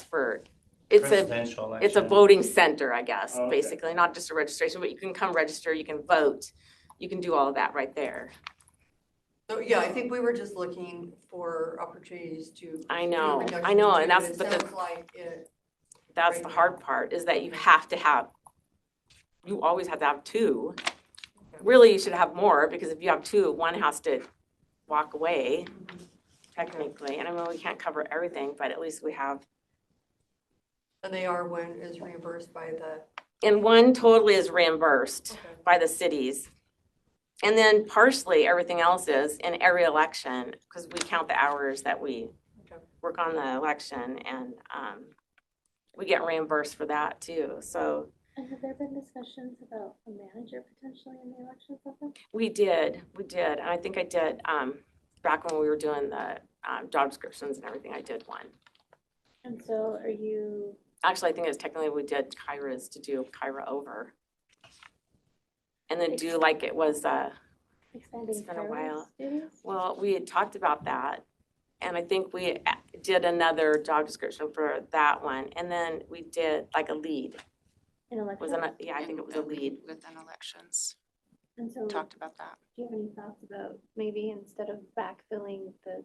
for, it's Presidential it's a election. voting center, I guess, Oh, okay. basically, not just a registration, but you can come register, you can vote, you can do all of that right there. So, yeah, I think we were just looking for opportunities to. I know, do I know, reductions and too, that's, it but sounds like it. that's Right the now. hard part, is that you always have to have two. Really, you should have more, because if you have two, one has to walk away, technically, and I mean, we can't cover everything, but at least we have. And they are when is reimbursed by the. And one totally is reimbursed Okay. by the cities. And then partially, everything else is in every election, because we count the hours that we Okay. work on the election, and we get reimbursed for that too. So And have there been discussions about a manager potentially in the election cycle? we did, and I think I did, back when we were doing the job descriptions and everything, I did one. And so are you, Actually, I think it was technically we did Kyra's to do Kyra over. And then do like it was, expanding It's been a Kyra's while. duties? well, we had talked about that. And I think we did another job description for that one. And then we did like a lead. In Was elections? it, yeah, I think it was a lead. Within elections, And so do talked about that. you have any thoughts about maybe instead of backfilling the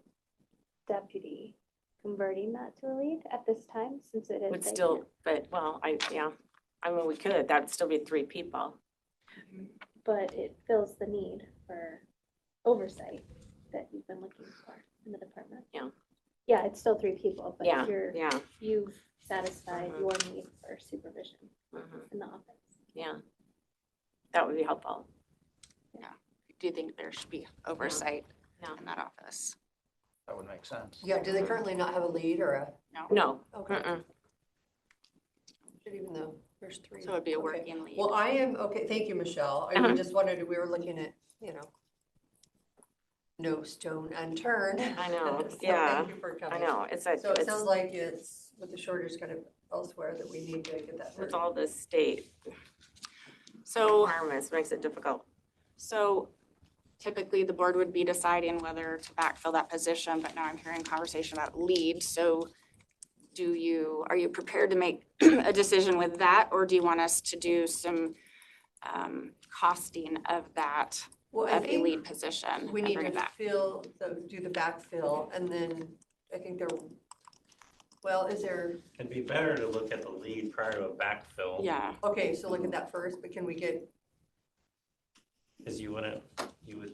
deputy, converting that to a lead at this time, since it is Would vacant? still, but, well, I mean, we could, that'd still be 3 people. But it fills the need for oversight that you've been looking for in the department. Yeah. Yeah, it's still 3 people, but Yeah, you're, yeah, you've satisfied Mhm. your need for supervision mhm, in the office. yeah. That would be helpful. Do you think there should be oversight No. in that office? That would make sense. Yeah, do they currently not have a lead or a? No, Okay. mm-mm. Even though there's 3. So it'd be a Okay. working lead. Well, I am, okay, thank you, Michelle. I Uh-huh. just wondered, we were looking at, no stone unturned. I know, So yeah, Thank you for I coming. know, it's So it it's, sounds like it's with the shortage kind of elsewhere that we need to get that. with all the state So, requirements makes it difficult. so typically the board would be deciding whether to backfill that position, but now I'm hearing conversation about lead. So are you prepared to make a decision with that, or do you want us to do some costing of that, Well, I of a think lead position? we and need bring to it back? do the backfill, and then I think is there, It'd be better to look at the lead prior to a backfill. Yeah, okay, so look at that first, but can we get, Because you would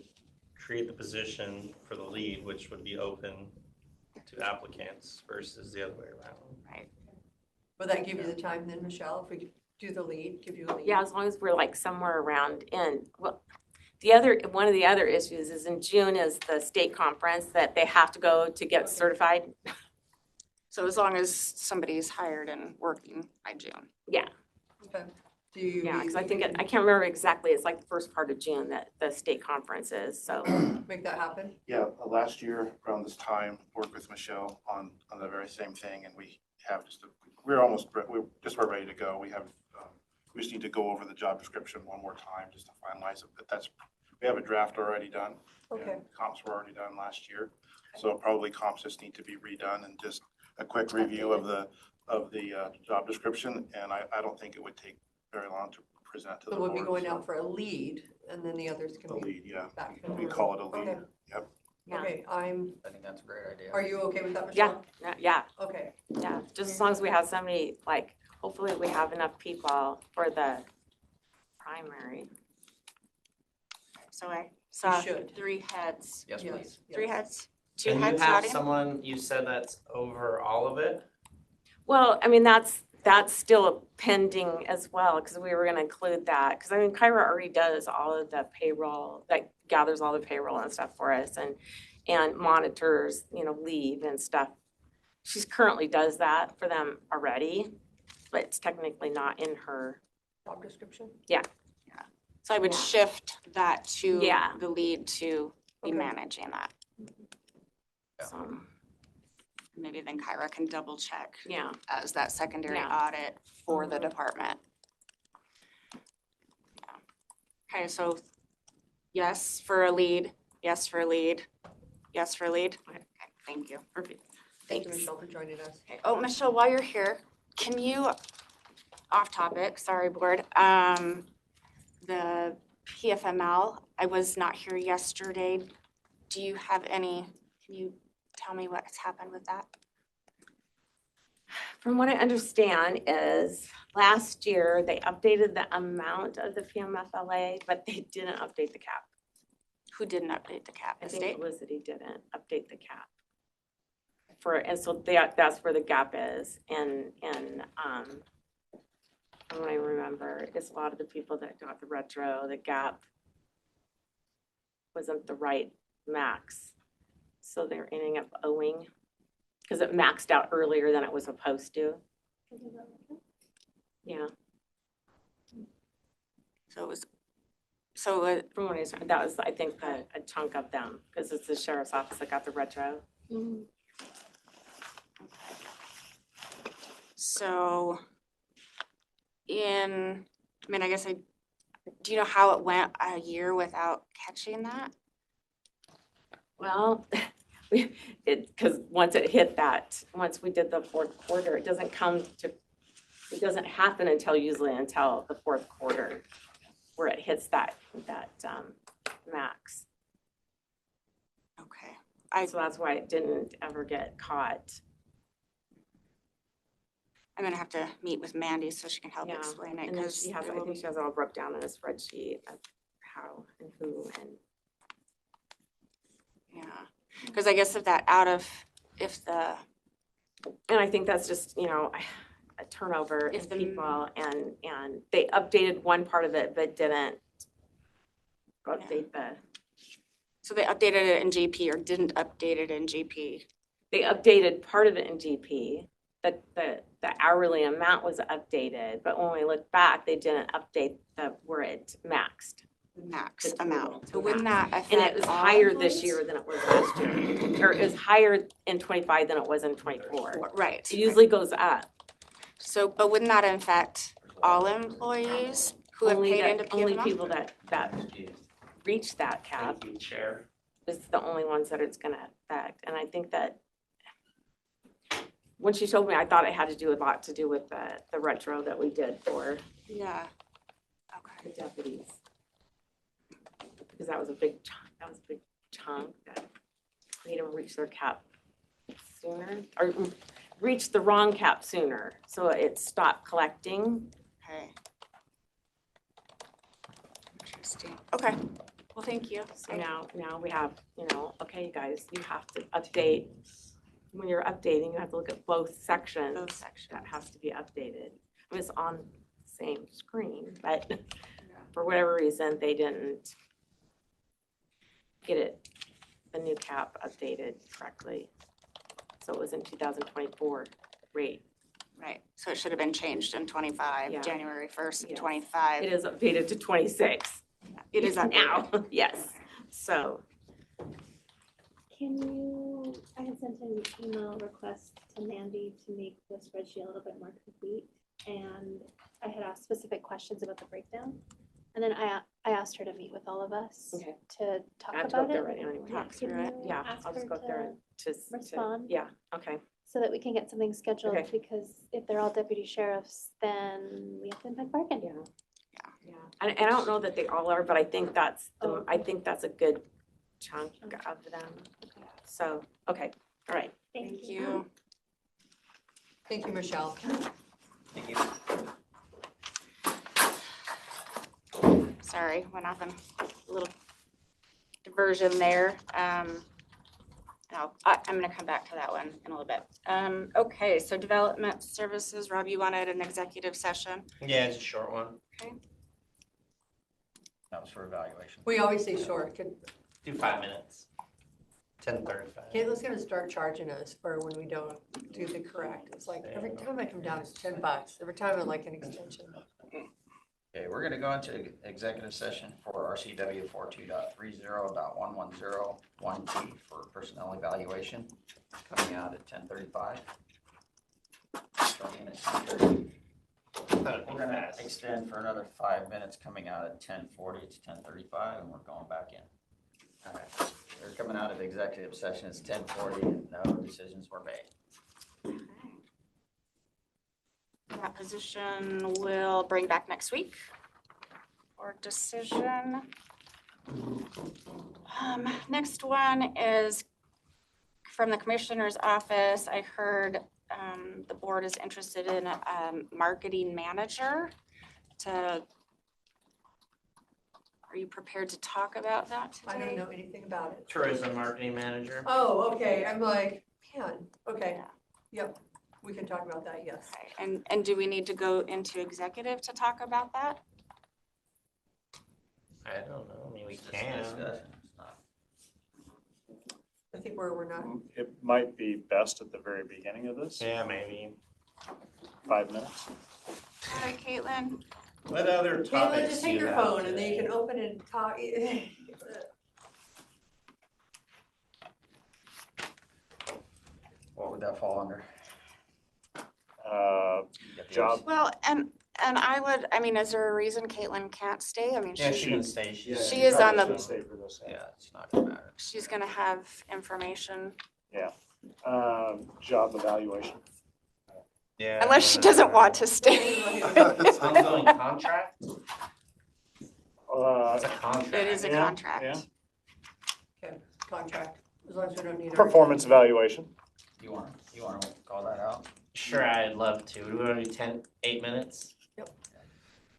create the position for the lead, which would be open to applicants versus the other way around. will that give you the time then, Michelle, if we could do the lead, give you a lead? Yeah, as long as we're like somewhere around in, well, one of the other issues is in June is the state conference that they have to go to get certified. so as long as somebody's hired and working by June. Yeah, Okay. Do you? yeah, because I think, I can't remember exactly, it's like the first part of June that the state conference is, so. Make that happen? Yeah, last year around this time, worked with Michelle on the very same thing, and we have we're just about ready to go. We just need to go over the job description one more time just to finalize it, but we have a draft already done. Okay. and Comps were already done last year, so probably comps just need to be redone and just a quick review of the job description, and I don't think it would take very long to present to the So board. we'll be going out for a lead, and then the others The can be lead, yeah. backfilled. We call it a lead. Okay. Yep. Yeah. Okay, I think that's a great idea. are you okay with that, Yeah, Michelle? yeah, Okay. yeah, just as long as we have somebody, like, hopefully we have enough people for the primary. So I saw should. 3 heads. Yes, Yes, please. 3 yes. heads, 2 And you heads have nodding? someone, you said that's over all of it? Well, I mean, that's still pending as well, because we were gonna include that, because I mean, Kyra already does all of the payroll, like gathers all the payroll and stuff for us and monitors, leave and stuff. She's currently does that for them already, but it's technically not in her. Job description? So I would Yeah. shift that to Yeah. the lead to be Okay. managing that. Yeah. So, Maybe then Kyra can double check yeah, as that secondary Yeah. audit for the department. Okay, so yes for a lead, yes for a lead, yes for a lead. Okay, thank you. Perfect. Thanks. Thank you, Michelle, for joining us. Okay. Oh, Michelle, while you're here, can you, off topic, sorry, board, the PFML, I was not here yesterday. Do you have any, can you tell me what's happened with that? From what I understand is last year, they updated the amount of the PMFLA, but they didn't update the cap. Who didn't update the cap? I The think state? Felicity didn't update the cap. And so that's where the gap is. And from what I remember, it's a lot of the people that got the retro, the gap wasn't the right max. So they're ending up owing, because it maxed out earlier than it was supposed to. Yeah, So it was, from what I said, that was, I think, a chunk of them, because it's the sheriff's office that got the retro. so I guess do you know how it went a year without catching that? Well, because once it hit that, once we did the fourth quarter, it doesn't happen usually until the fourth quarter where it hits that max. Okay. So that's why it didn't ever get caught. I'm gonna have to meet with Mandy so she can help Yeah, explain it, And then because I think she has it all broke down in a spreadsheet of how and who and. yeah, because I guess if the And I think that's just, a turnover in people and they updated one part of it, but didn't update so they updated it in GP or didn't update it in GP. they updated part of it in GP. The hourly amount was updated, but when we look back, they didn't update where it maxed. Max The amount. total, So wouldn't that affect And it was all higher this employees? year than it was last year. Or it was higher in 25 than it was in 24. Right. It usually goes up. So, but wouldn't that affect all employees who have paid into Only PML? people that reach that cap Thank you, Chair. is the only ones that it's gonna affect. And I think that when she told me, I thought it had to do a lot to do with the retro that we did for Yeah. the deputies. Because that was a big chunk that made them reach their cap sooner, or reach the wrong cap sooner. So it stopped collecting. Okay. Interesting. Okay. Well, thank you. So now we have, okay, you guys, you have to update. When you're updating, you have to look at both sections. Both sections. That has to be updated. I mean, it's on the same screen, but for whatever reason, they didn't get the new cap updated correctly. So it was in 2024 rate. Right. So it should have been changed in 25, Yeah. January 1st of Yes. 25. It is updated to 26. It is now. updated. Yes. So I had sent an email request to Mandy to make the spreadsheet a little bit more complete. And I had asked specific questions about the breakdown. And then I asked her to meet with all of us Okay. to talk I have to go about there it. right now anyway. Talk Can through it. you Yeah, ask I'll just her go there to respond? Yeah, okay. So that we can get something scheduled, Okay. because if they're all deputy sheriffs, then we have to impact parking. Yeah. Yeah. And I don't know that they all are, but I think that's, Oh, I think that's a good chunk of them. So, okay, all right. Thank you. Thank you, Michelle. Thank you. Sorry, went off on a little diversion there. I'm gonna come back to that one in a little bit. Okay, so development services, Rob, you wanted an executive session? Yeah, it's a short one. That was for evaluation. We always say short. Do 5 minutes. 10:35. Caitlin's gonna start charging us for when we don't do the correct. It's like every time I come down, it's $10. Every time I like an extension. Okay, we're gonna go into executive session for RCW 42.30.110(1)G for personnel evaluation, coming out at 10:35. Starting at 10:30. We're gonna extend for another 5 minutes, coming out at 10:40 to 10:35, and we're going back in. All right, we're coming out of executive session, it's 10:40, and no decisions were made. That position will bring back next week for decision. Next one is from the commissioner's office. I heard the board is interested in a marketing manager. Are you prepared to talk about that today? I don't know anything about it. Tourism marketing manager. Oh, okay, I'm like, man, okay, yep, we can talk about that, yes. Okay. And do we need to go into executive to talk about that? I don't know, I mean, we It's just a can. discussion, it's not- I think we're not, It might be best at the very beginning of this, Yeah, maybe. 5 minutes. All right, Caitlin. What other Caitlin, topics just do take you your have phone and then you today? can open and talk. What would that fall under? Get the Job, Well, and I mean, is there a reason Caitlin can't stay? I mean, Yeah, she, she can stay. yeah, She you is on probably the- should stay for this. Yeah, it's not gonna matter. she's gonna have information, Job evaluation. Yeah. unless she doesn't want to stay. Ongoing contract? It's a contract. It is a Yeah, contract. yeah. Okay, contract, as long as we don't need. our- Performance evaluation. You wanna call that out? Sure, I'd love to. Do we want to do 8 minutes? Yep.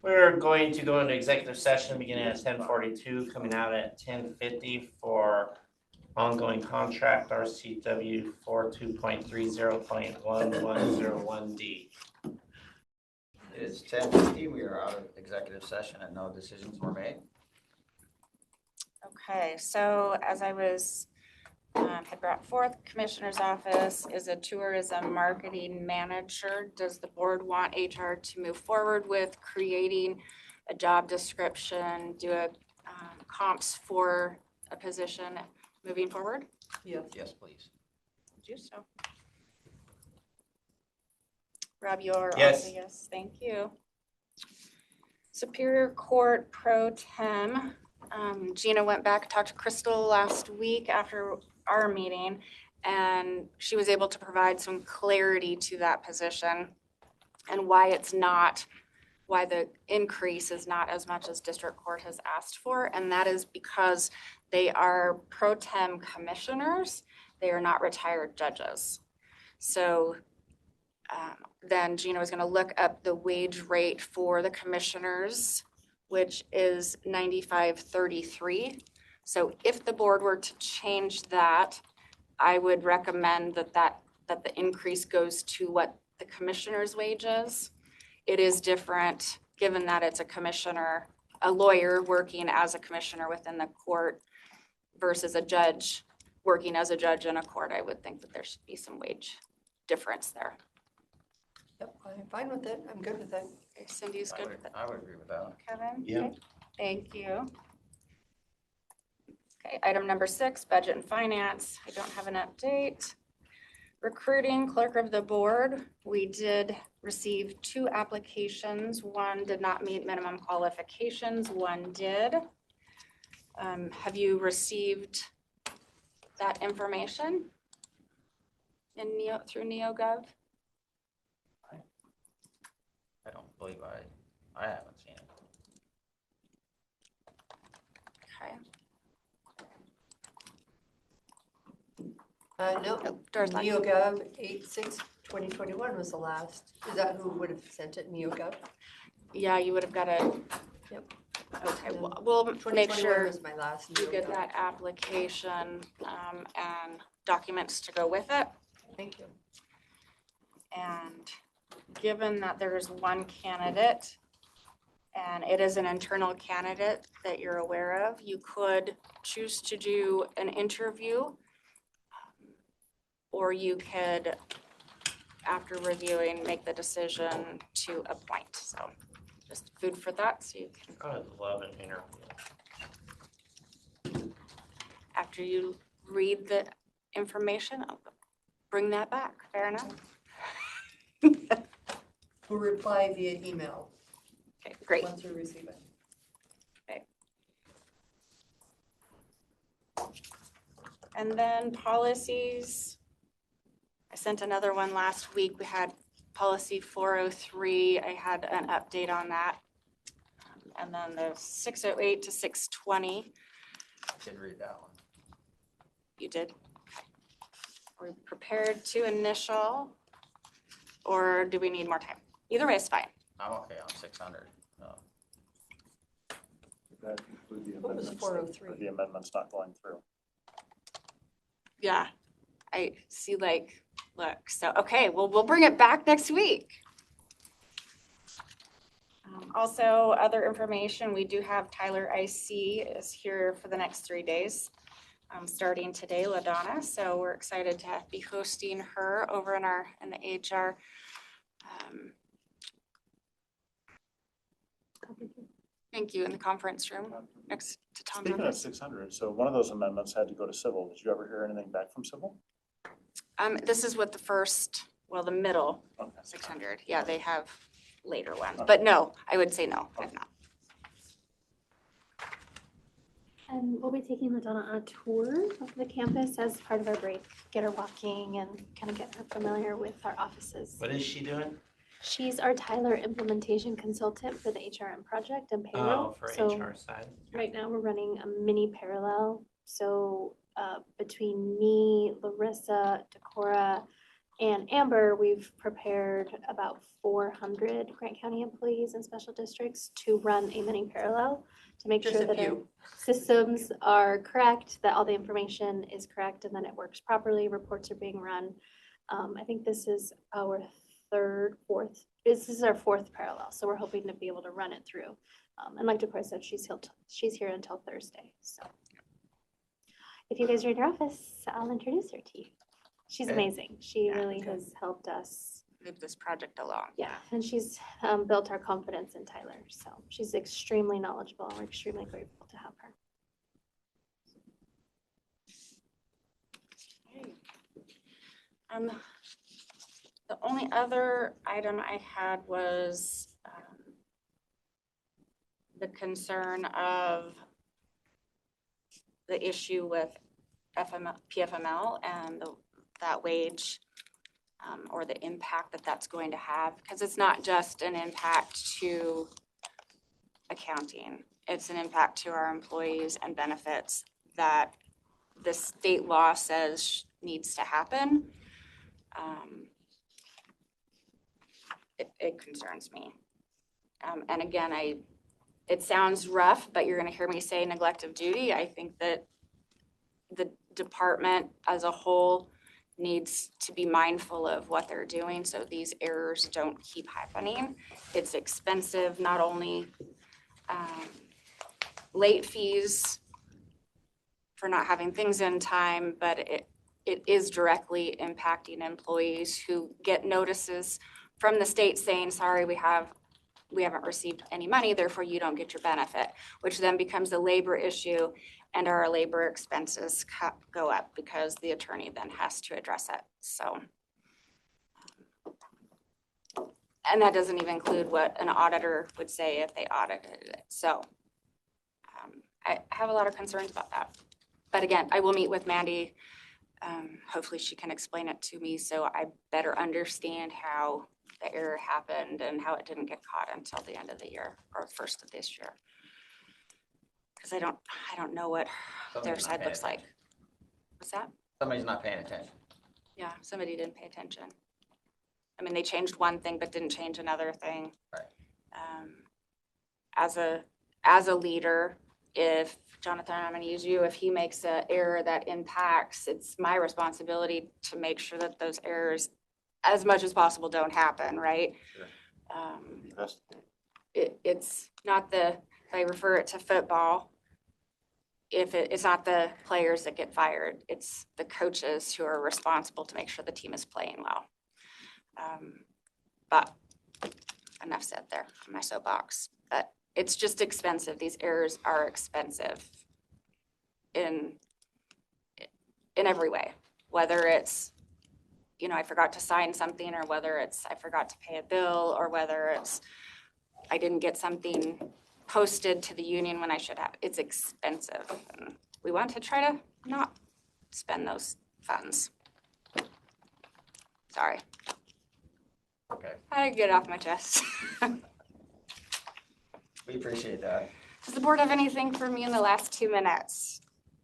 We're going to go into executive session beginning at 10:42, coming out at 10:50 for ongoing contract RCW 42.30.1101D. It is 10:50, we are out of executive session and no decisions were made. Okay, so as I was, had brought forth, Commissioner's Office is a tourism marketing manager. Does the board want HR to move forward with creating a job description, do a comps for a position moving forward? Yes. Yes, please. Do so. Rob, you're Yes. also yes, thank you. Superior Court Pro Tem. Gina went back, talked to Crystal last week after our meeting, and she was able to provide some clarity to that position and why the increase is not as much as district court has asked for, and that is because they are pro tem commissioners, they are not retired judges. So then Gina was gonna look up the wage rate for the commissioners, which is $95.33. So if the board were to change that, I would recommend that the increase goes to what the commissioner's wage is. It is different, given that it's a commissioner, a lawyer working as a commissioner within the court versus a judge working as a judge in a court. I would think that there should be some wage difference there. Yep, I'm fine with it, I'm good with it. Okay, Cindy's good with it. I would agree with that. Kevin? Yeah. Okay, thank you. Okay, item number 6, budget and finance. I don't have an update. Recruiting clerk of the board, we did receive 2 applications. One did not meet minimum qualifications, one did. Have you received that information in through NeoGov? I don't believe I haven't seen it. Okay. No, Dora's not. NeoGov 8/6/2021 was the last. Is that who would have sent it, NeoGov? Yeah, you would have got a. Yep. Okay, we'll make 2021 sure was my last you get NeoGov. that application and documents to go with it. Thank you. And given that there is one candidate and it is an internal candidate that you're aware of, you could choose to do an interview, or you could, after reviewing, make the decision to appoint. So just food for thought, so you can, I would love an interview. after you read the information, I'll bring that back. Fair enough? We'll reply via email Okay, great. once we receive it. And then policies. I sent another one last week. We had policy 403. I had an update on that. And then the 608 to 620. Did read that one. You did? We're prepared to initial, or do we need more time? Either way is fine. I'm okay on 600. That include the What was amendments, 403? or the amendments not going through. Yeah, I see look, so, okay, well, we'll bring it back next week. Also, other information, we do have Tyler IC is here for the next 3 days, starting today, LaDonna. So we're excited to be hosting her over in the HR. Thank you, in the conference room next to Tom. Speaking of 600, so one of those amendments had to go to civil. Did you ever hear anything back from civil? This is what the middle Okay. 600. Yeah, they have later ones, Okay. but no, I would say no, I've not. And we'll be taking LaDonna on a tour of the campus as part of our break, get her walking and kind of get her familiar with our offices. What is she doing? She's our Tyler implementation consultant for the HRM project and payroll. Oh, for So HR side. right now we're running a mini parallel. So between me, Larissa, Decorah, and Amber, we've prepared about 400 Grant County employees in special districts to run a mini parallel to make Just sure a that our few. systems are correct, that all the information is correct, and then it works properly, reports are being run. I think this is our this is our fourth parallel, so we're hoping to be able to run it through. And like Decorah said, she's here until Thursday, so. If you guys are in your office, I'll introduce her to you. She's Okay. amazing. She Yeah, really okay. has helped us. Move this project along. Yeah, and she's built our confidence in Tyler. So she's extremely knowledgeable and we're extremely grateful to have her. The only other item I had was the concern of the issue with PFML and that wage or the impact that that's going to have, because it's not just an impact to accounting. It's an impact to our employees and benefits that the state law says needs to happen. It concerns me. And again, it sounds rough, but you're gonna hear me say neglect of duty. I think that the department as a whole needs to be mindful of what they're doing so these errors don't keep happening. It's expensive, not only late fees for not having things in time, but it is directly impacting employees who get notices from the state saying, sorry, we haven't received any money, therefore you don't get your benefit, which then becomes a labor issue and our labor expenses go up because the attorney then has to address it. So, and that doesn't even include what an auditor would say if they audited it. So I have a lot of concerns about that. But again, I will meet with Mandy. Hopefully she can explain it to me so I better understand how the error happened and how it didn't get caught until the end of the year or first of this year. Because I don't know what their Somebody's not side paying looks like. attention. What's that? Somebody's not paying attention. Yeah, somebody didn't pay attention. I mean, they changed one thing but didn't change another thing. Right. As a leader, if Jonathan, I'm going to use you, if he makes an error that impacts, it's my responsibility to make sure that those errors, as much as possible, don't happen, right? Sure. It's not if I refer it to football, it's not the players that get fired, it's the coaches who are responsible to make sure the team is playing well. But enough said there on my soapbox. But it's just expensive. These errors are expensive in every way, whether it's you know, I forgot to sign something, or whether it's I forgot to pay a bill, or whether it's I didn't get something posted to the union when I should have. It's expensive. And we want to try to not spend those funds. Sorry. Okay, I get it off my chest. we appreciate that. Does the board have anything for me in the last 2 minutes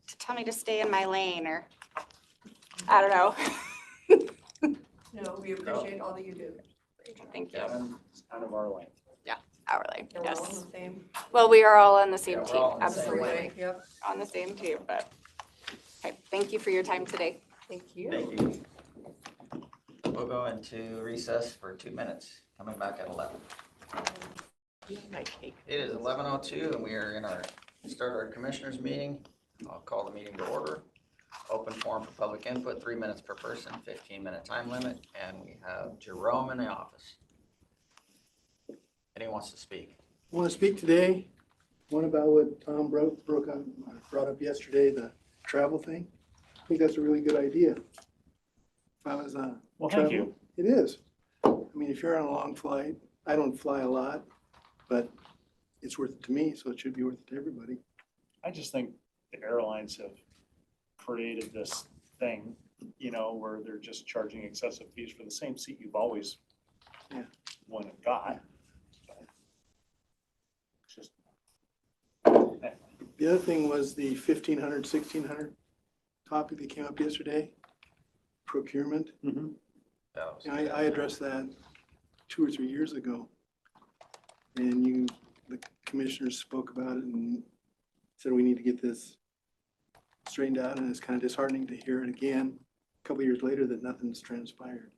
to tell me to stay in my lane, or I don't know? No, we appreciate all that you do. Thank you. Kevin, it's kind of our lane. Hourly, And we're all on yes. the same. Well, we are all on the same Yeah, we're team, all on the same absolutely. lane. Yep, On the same team, but, okay, thank you for your time today. thank you. Thank you. We'll go into recess for 2 minutes, coming back at 11. It is 11:02 and we are in start our commissioners meeting. I'll call the meeting to order. Open forum for public input, 3 minutes per person, 15-minute time limit, and we have Jerome in the office. Anyone wants to speak? I want to speak today, one about what Tom brought up yesterday, the travel thing. I think that's a really good idea. If I was Well, thank you. It is. I mean, if you're on a long flight, I don't fly a lot, but it's worth it to me, so it should be worth it to everybody. I just think the airlines have created this thing, you know, where they're just charging excessive fees for the same seat you've always Yeah. won and got. It's just, The other thing was the 1,500, 1,600 topic that came up yesterday, procurement. mhm. That was- I addressed that 2 or 3 years ago. And the commissioners spoke about it and said we need to get this straightened out, and it's kind of disheartening to hear it again a couple of years later that nothing's transpired.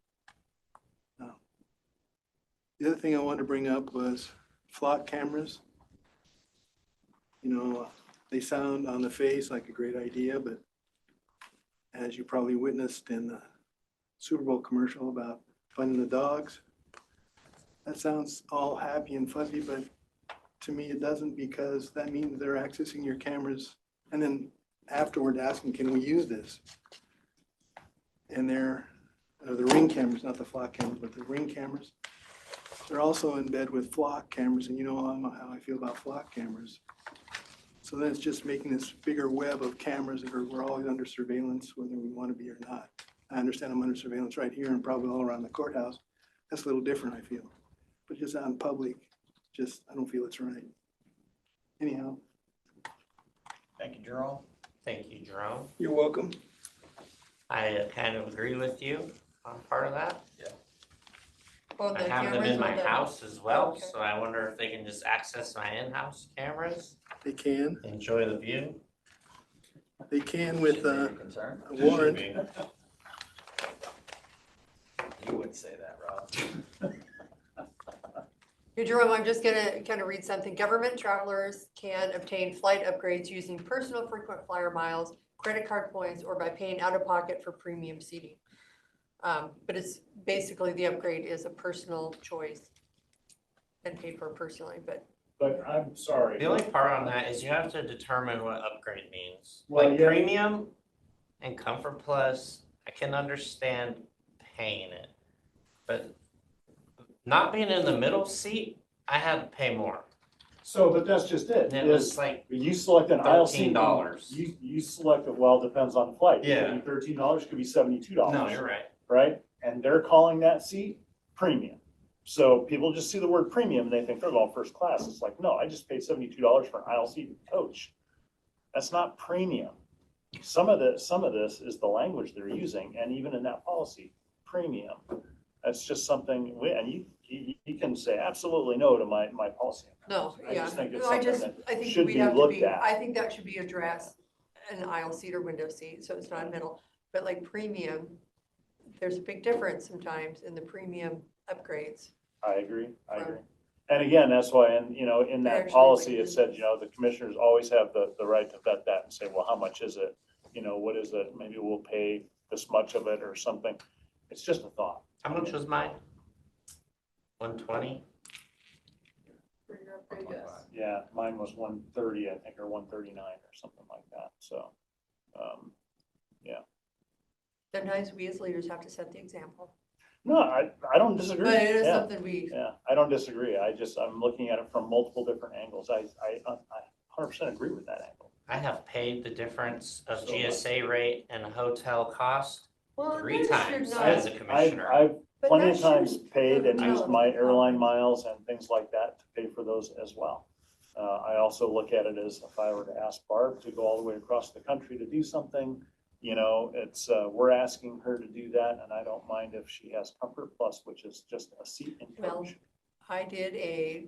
The other thing I wanted to bring up was flock cameras. You know, they sound on the face like a great idea, but as you probably witnessed in the Super Bowl commercial about funding the dogs, that sounds all happy and fuzzy, but to me it doesn't, because that means they're accessing your cameras and then afterward asking, can we use this? And they're, the Ring cameras, not the flock cameras, but the Ring cameras, they're also in bed with flock cameras, and you know how I feel about flock cameras. So then it's just making this bigger web of cameras that we're always under surveillance, whether we want to be or not. I understand I'm under surveillance right here and probably all around the courthouse. That's a little different, I feel. But just out in public, I don't feel it's right. Anyhow, Thank you, Jerome. Thank you, Jerome. you're welcome. I kind of agree with you on part of that. Well, I the have them cameras in my or the- house as well, Okay. so I wonder if they can just access my in-house cameras, They can enjoy the view. with Should be a a concern. warrant. Should You wouldn't say that, Rob. Here, Jerome, I'm just gonna kind of read something. Government travelers can obtain flight upgrades using personal frequent flyer miles, credit card points, or by paying out of pocket for premium seating. But it's basically, the upgrade is a personal choice and paid for personally, but But I'm sorry. The only part on that is you have to determine what upgrade means. Well, Like yeah. premium and Comfort Plus, I can understand paying it. But not being in the middle seat, I had to pay more. So, but that's just it. And it was like, You select an aisle seat. $13. You select it, well, it depends on the flight. It Yeah. could be $13, could be $72. no, you're right. Right? And they're calling that seat premium. So people just see the word premium and they think they're going first class. It's like, no, I just paid $72 for an aisle seat coach. That's not premium. Some of this is the language they're using, and even in that policy, premium. That's just something, and you can say absolutely no to my policy. no, I yeah. just think it's No, something that I think should we be have to looked be, at. I think that should be addressed, an aisle seat or window seat, so it's not a middle. But like premium, there's a big difference sometimes in the premium upgrades. I agree. Right. And again, that's why, in that Actually, policy, like it said, the commissioners always have the right to vet that and say, well, how much is it? What is it? Maybe we'll pay this much of it or something. It's just a thought. How much was mine? 120? For your upgrade, yes. Yeah, mine was 130, I think, or 139 or something like that. So, yeah. Sometimes we as leaders have to set the example. No, I don't disagree. But it is Yeah, something we, yeah, I don't disagree. I'm looking at it from multiple different angles. I 100% agree with that angle. I have paid the difference of So GSA rate and hotel cost well, 3 that should times not. as a commissioner. I've But plenty that of times shouldn't paid and never used tell my us. airline miles and things like that to pay for those as well. I also look at it as if I were to ask Barb to go all the way across the country to do something, you know, it's, we're asking her to do that, and I don't mind if she has Comfort Plus, which is just a seat in Well, coach. I did a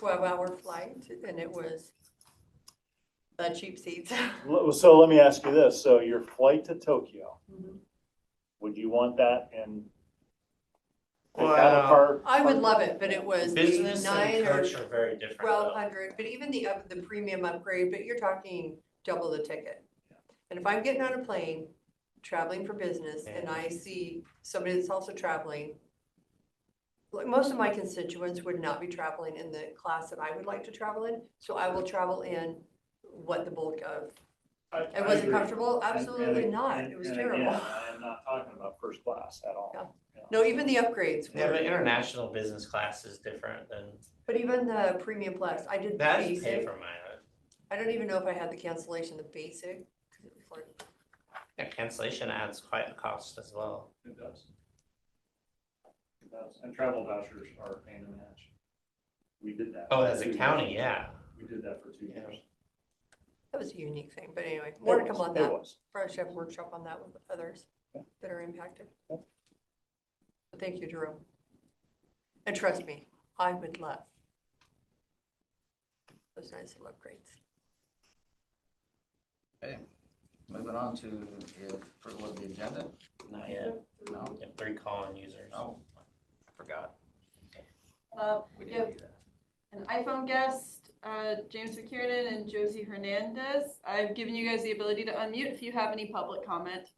12-hour flight and it was cheap seats. So let me ask you this, so your flight to Tokyo, Mhm. would you want that in? Well, I would love it, but it was business and 9 or coach are very different though. 1,200, but even the premium upgrade, but you're talking double the ticket. And if I'm getting on a plane, traveling for business, and I see somebody that's also traveling, like most of my constituents would not be traveling in the class that I would like to travel in, so I will travel in what the bulk of. And was it comfortable? Absolutely not. It was terrible. I am not talking about first class at all. Yeah. You know, No, even the upgrades Yeah, were, but international business class is different than, but even the premium plus, I did that is pay basic. for mine. I don't even know if I had the cancellation, the basic. 'Cause it was like, Yeah, cancellation adds quite a cost as well. It does. It does, and travel vouchers are a pain in the ass. We did that. Oh, for as 2 a county, years. yeah. We did that for 2 years. that was a unique thing, but anyway, more to come on that. It was. Probably should have a workshop on that with others Yeah. that are impacted. Yeah. But thank you, Jerome. And trust me, I would love those nice little upgrades. Okay, moving on to the approval of the agenda. Not yet. No, You have 3 call-in users. oh, I forgot. We Yeah. didn't do that. An iPhone guest, James McKiernan and Josie Hernandez. I've given you guys the ability to unmute if you have any public comment.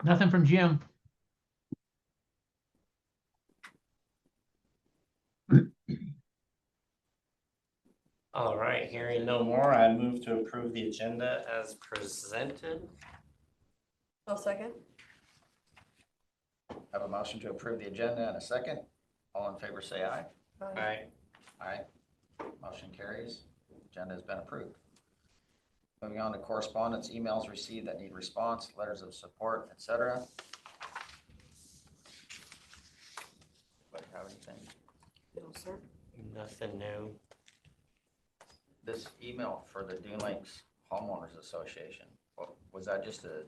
Nothing from Jim. All right, hearing no more, I move to approve the agenda as presented. I'll second. Have a motion to approve the agenda and a second. All in favor, say aye. Aye. Aye. Motion carries. Agenda has been approved. Moving on to correspondence, emails received that need response, letters of support, etc. Anybody have anything? No, sir. Nothing new. This email for the Dune Lakes Homeowners Association, was that just a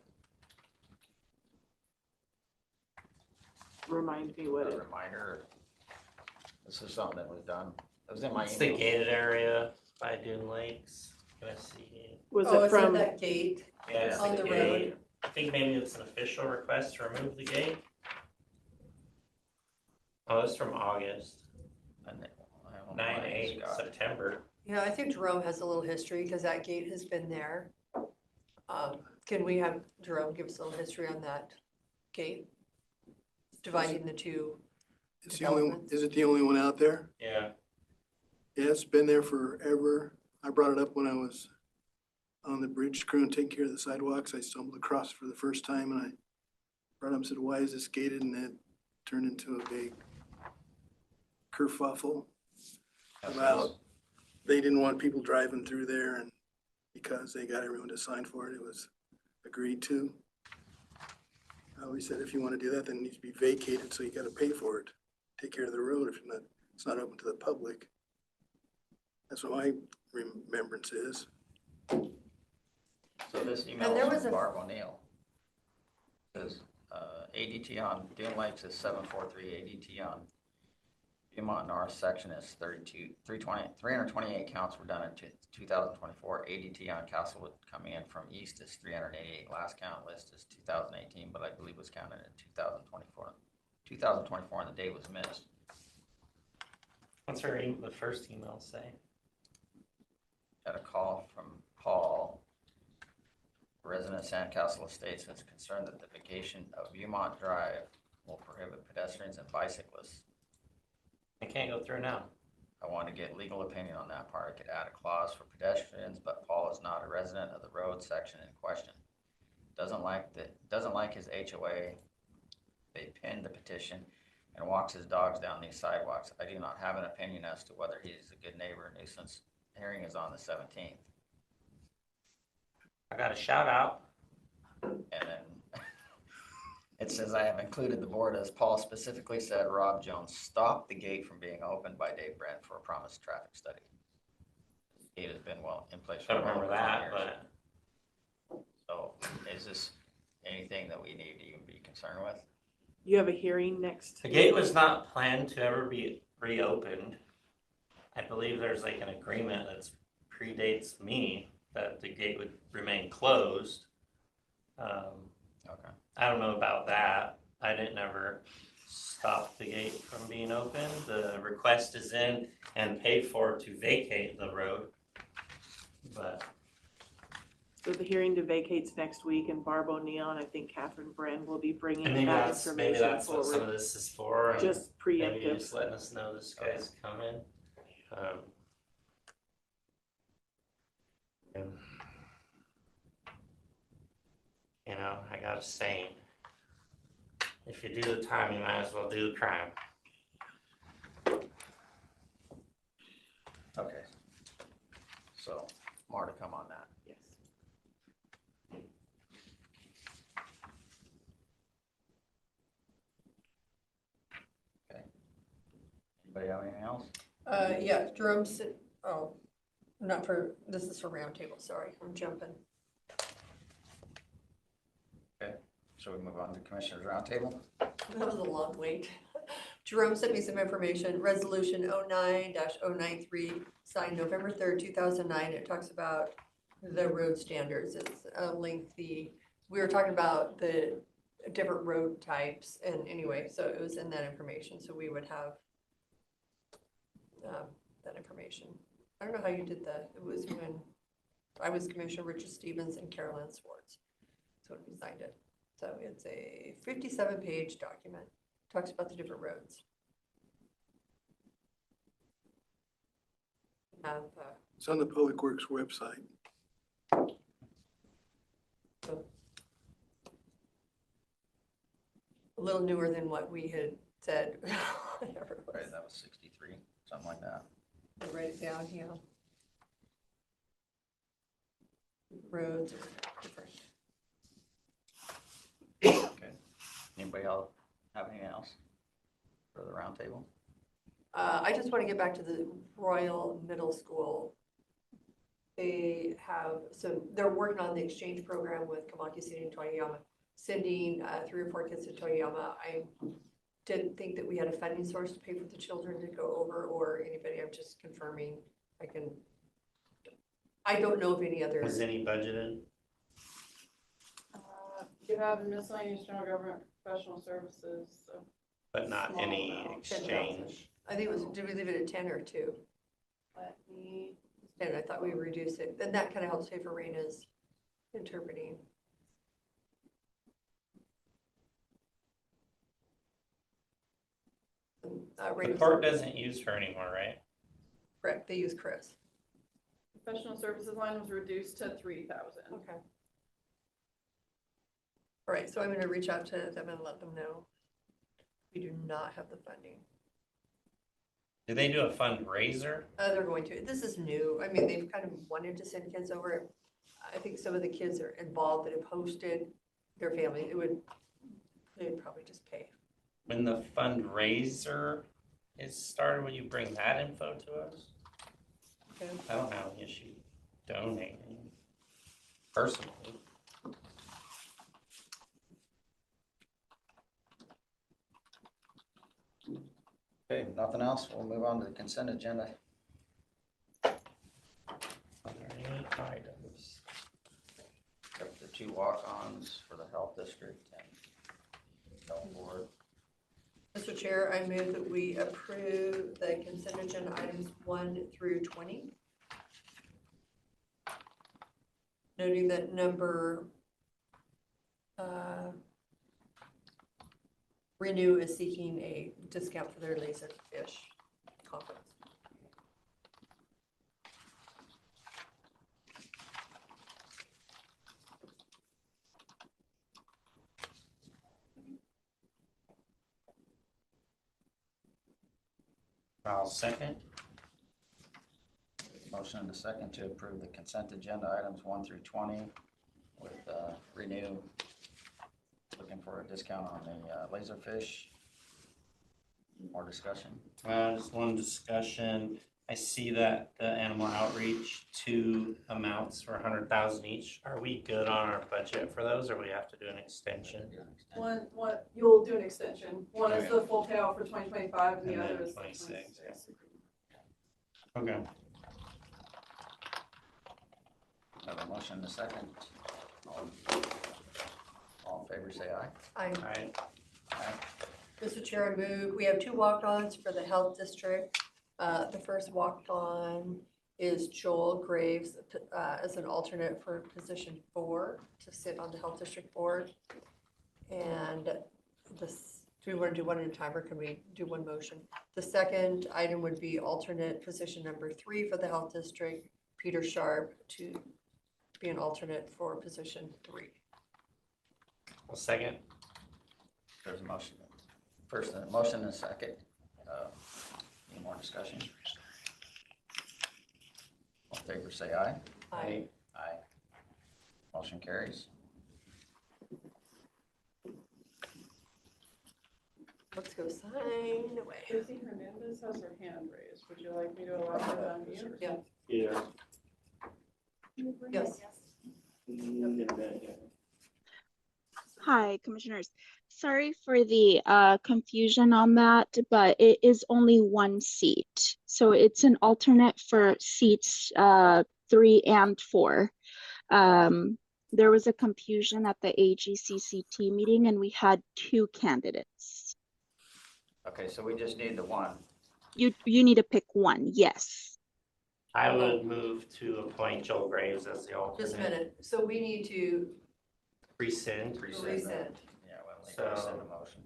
Remind me what it, reminder? This is something that was done. It was in my It's the email. gated area by Dune Lakes. Can I see? was Oh, it is it from, that gate? Yeah, it's On the the gate. road. I think maybe it's an official request to remove the gate. Oh, it's from August, And I don't know why it's 9/8, got it. September. Yeah, I think Jerome has a little history because that gate has been there. Can we have Jerome give us a little history on that gate? Dividing the two. It's the only, Developments. is it the only one out there? Yeah. Yeah, it's been there forever. I brought it up when I was on the bridge crew and taking care of the sidewalks. I stumbled across it for the first time and I brought up and said, why is this gated? And it turned into a big kerfuffle about, they didn't want people driving through there, and because they got everyone to sign for it, it was agreed to. I always said, if you want to do that, then it needs to be vacated, so you got to pay for it. Take care of the road if not, it's not open to the public. That's what my remembrance is. So this And email there is was from a- Barb O'Neill. Says, ADT on Dune Lakes is 743, ADT on Beaumont North section is 328 counts were done in 2024. ADT on Castlewood coming in from east is 388. Last count list is 2018, but I believe was counted in 2024. 2024 and the date was missed. What's the first email say? Got a call from Paul, resident of Sandcastle Estates, that's concerned that the vacation of Beaumont Drive will prohibit pedestrians and bicyclists. I can't go through now. I want to get legal opinion on that part. I could add a clause for pedestrians, but Paul is not a resident of the road section in question. doesn't like his HOA. They pinned the petition and walks his dogs down these sidewalks. I do not have an opinion as to whether he's a good neighbor or nuisance. Hearing is on the 17th. I got a shout out. And then it says, I have included the board as Paul specifically said, Rob Jones stopped the gate from being opened by Dave Brent for a promised traffic study. The gate has been in place for I don't remember over 10 that, years. but So is this anything that we need to even be concerned with? You have a hearing next. the gate was not planned to ever be reopened. I believe there's like an agreement that predates me that the gate would remain closed. Okay. I don't know about that. I didn't ever stop the gate from being open. The request is in and paid for to vacate the road. But So the hearing to vacate's next week, and Barb O'Neill and I think Catherine Bren will be bringing maybe that that's information what some of forward. this is for. And Just maybe preemptive. just letting us know this guy's coming. And, you know, I got a saying. If you do the time, you might as well do the crime. Okay. So more to come on that. Yes. Anybody have anything else? Yeah, Jerome said, oh, not for, this is for roundtable, sorry, I'm jumping. So we move on to Commissioners Roundtable. That was a long wait. Jerome sent me some information, resolution 09-093, signed November 3rd, 2009. It talks about the road standards. It's a lengthy, we were talking about the different road types and anyway, so it was in that information. So we would have that information. I don't know how you did that. It was when I was Commissioner Richard Stevens and Carolyn Swartz. So we signed it. So it's a 57-page document, talks about the different roads. It's on the Public Works website. A little newer than what we had said. Whatever it was. Right, that was 63, something like that. I write it down, you know. Roads are different. Okay. Anybody else have anything else for the roundtable? I just want to get back to the Royal Middle School. They have, so they're working on the exchange program with Kamaki City and Toyama, sending 3 or 4 kids to Toyama. I didn't think that we had a funding source to pay for the children to go over or anybody. I'm just confirming. I don't know of any other. Was any budgeted? You have miscellaneous general government professional services, so. But not Small any amount. exchange. I think it was, did we leave it at 10 or 2? Let me, And I thought we reduced it. Then that kind of helps pay for Raina's interpreting. The Raina's- court doesn't use her anymore, right? Correct, they use Chris. professional services line was reduced to 3,000. Okay. All right, so I'm gonna reach out to them and let them know. We do not have the funding. Do they do a fundraiser? They're going to, this is new. I mean, they've kind of wanted to send kids over. I think some of the kids are involved that have hosted their family. They'd probably just pay. When the fundraiser is started, will you bring that info to us? Okay. I don't have an issue donating personally. Okay, nothing else? We'll move on to the consent agenda. Are there any items? Except the 2 walk-ons for the health district and health board. Mr. Chair, I move that we approve the consent agenda items 1 through 20. Noting that number Renew is seeking a discount for their laser fish conference. I'll second. Motion and a second to approve the consent agenda items 1 through 20 with Renew looking for a discount on the Laserfish. More discussion? Just one discussion. I see that the animal outreach, 2 amounts for 100,000 each. Are we good on our budget for those, or we have to do an extension? One, you'll do an extension. One is the full payout for 2025 and the And other then is 26. Okay. Have a motion and a second. All in favor, say aye. I, All right. Aye. Mr. Chair, I move, we have 2 walk-ons for the health district. The first walk-on is Joel Graves as an alternate for position 4 to sit on the health district board. And this, do we want to do one at a time or can we do one motion? The second item would be alternate position number 3 for the health district, Peter Sharp, to be an alternate for position 3. I'll second. There's a motion. First, a motion and a second. Any more discussion? All in favor, say aye. Aye. Aye. Motion carries. Let's go sign away. Josie Hernandez has her hand raised. Would you like me to allow her to unmute? Yeah. Yeah. Yes. Hi, Commissioners. Sorry for the confusion on that, but it is only 1 seat. So it's an alternate for seats 3 and 4. There was a confusion at the AGCCT meeting and we had 2 candidates. Okay, so we just need the one. You need to pick 1, yes. I would move to appoint Joel Graves as the alternate. Just a minute. So we need to Rescind. rescind. Yeah, well, we So- rescind the motion.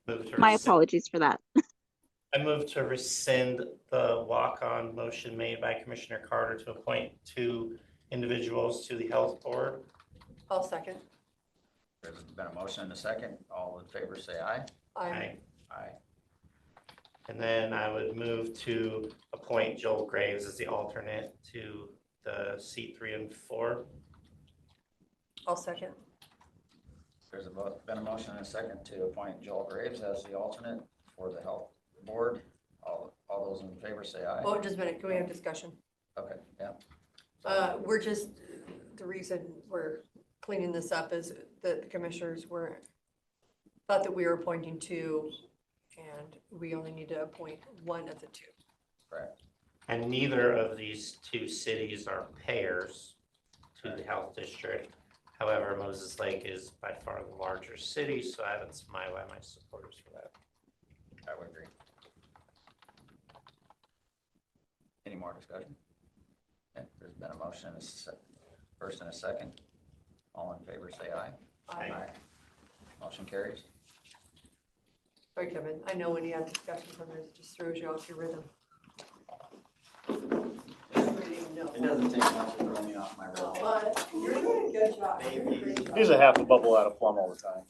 Move to My rescind. apologies for that. I move to rescind the walk-on motion made by Commissioner Carter to appoint 2 individuals to the health board. I'll second. There's been a motion and a second. All in favor, say aye. Aye. Aye. And then I would move to appoint Joel Graves as the alternate to the seat 3 and 4. I'll second. There's been a motion and a second to appoint Joel Graves as the alternate for the health board. All those in favor say aye. Oh, just a minute. Can we have discussion? Okay, yeah. We're just, the reason we're cleaning this up is that the commissioners thought that we were appointing 2 and we only need to appoint 1 of the 2. Correct. And neither of these 2 cities are payers to the health district. However, Moses Lake is by far the larger city, so that's my supporters for that. I would agree. Any more discussion? Okay, there's been a motion, first and a second. All in favor, say aye. Aye. Motion carries. Sorry, Kevin. I know when you have discussion, sometimes it just throws you off your rhythm. It doesn't take much to throw me off my roll. But you're doing a good job. You're doing a great job. He's a half a bubble out of plum all the time.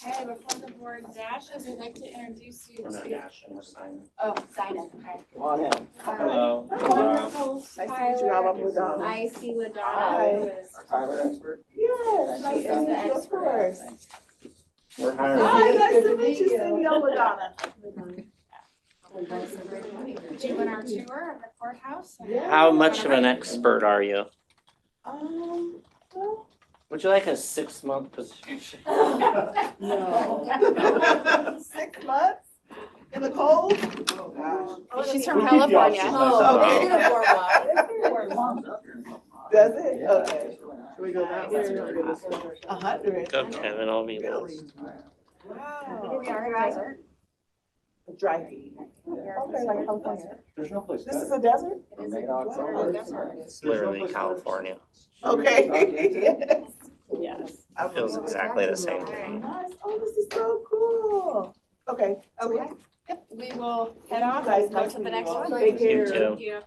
Hey, before the board dashes, I'd like to introduce you We're not to, dashing, we're signing. oh, sign it, okay. Come on in. Hello. Wonderful Tyler. I see Ladonna, who is. Tyler expert. Yes, nice to meet you, of course. We're Hi, hiring. nice to meet you, Ladonna. Doing our tour of the courthouse. How much of an expert are you? Well, Would you like a 6-month position? no. 6 months in the cold? Oh, gosh. She's from California. Does it? Okay. Should we go that way or go this way? 100. Go, Kevin, I'll be Really? last. Wow. We are in a desert. Dry heat. Okay, like California. There's no place This is a desert? It is a desert. It's literally California. Okay. Yes. It feels exactly the same to me. Nice. Oh, this is so cool. Okay. Okay. Yep, we will head off Guys, and go nice to to the meet next you all. one. Thank you. You too. Thank you.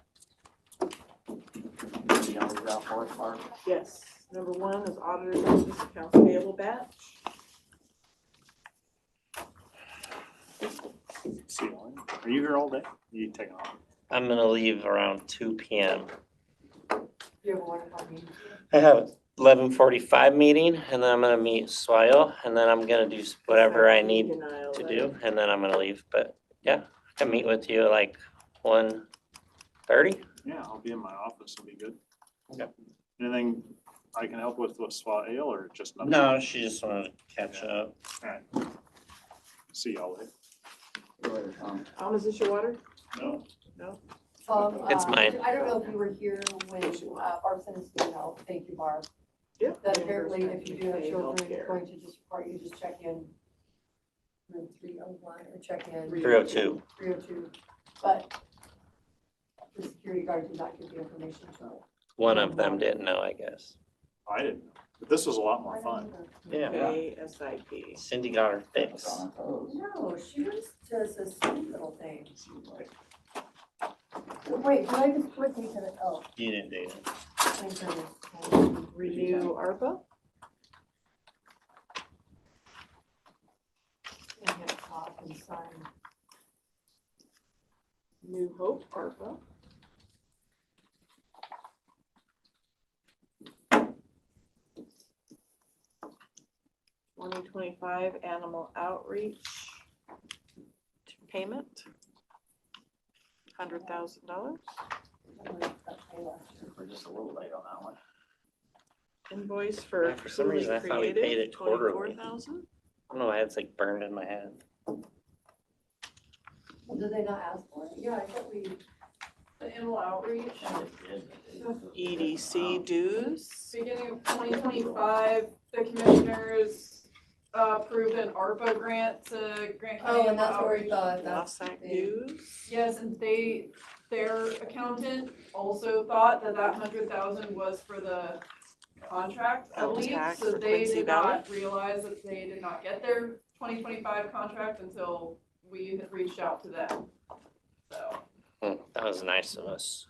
Yes. Number 1 is auditor's office accounts payable batch. See one? Are you here all day? You taking off? I'm gonna leave around 2 p.m. You have a 1 o'clock meeting? I have a 11:45 meeting, and then I'm gonna meet Swile, and then I'm gonna do whatever I need to do, and then I'm gonna leave. But yeah, I can meet with you at like 1:30. Yeah, I'll be in my office. It'll be good. Okay. Anything I can help with SWAT ale or just nothing? No, she just wanted to catch up. All right. See y'all later. Tom, is this your water? No. No? It's mine. I don't know if you were here when Barb sent us an email, thank you, Barb. Yep. That apparently if you do have Pay children, healthcare. you're going to just report, you just check in. Room 301 or check in. 302. 302, but the security guard did not give the information to her. One of them didn't know, I guess. I didn't know. But this was a lot more fun. Yeah. ASIP. Cindy got her fix. No, she was just a sweet little thing. Wait, did I just click into the, oh. You didn't do it. Thank goodness. Renew ARPA. And hit top and sign. New Hope ARPA. $2025 animal outreach payment. $100,000. We're just a little late on that one. Invoice for Yeah, for some reason, I thought we paid it quarterly. $24,000. I don't know why it's like burned in my head. Well, did they not ask for it? Yeah, I thought we. The animal outreach, EDC dues. beginning of 2025, the commissioners approved an ARPA grant to Grant County. Oh, and that's Animal where we Outreach. thought that's. LoSAC dues. Yes, and their accountant also thought that 100,000 was for the contract, I believe. Tax So for they Quincy did Valley. not realize that they did not get their 2025 contract until we had reached out to them. So, That was nice of us.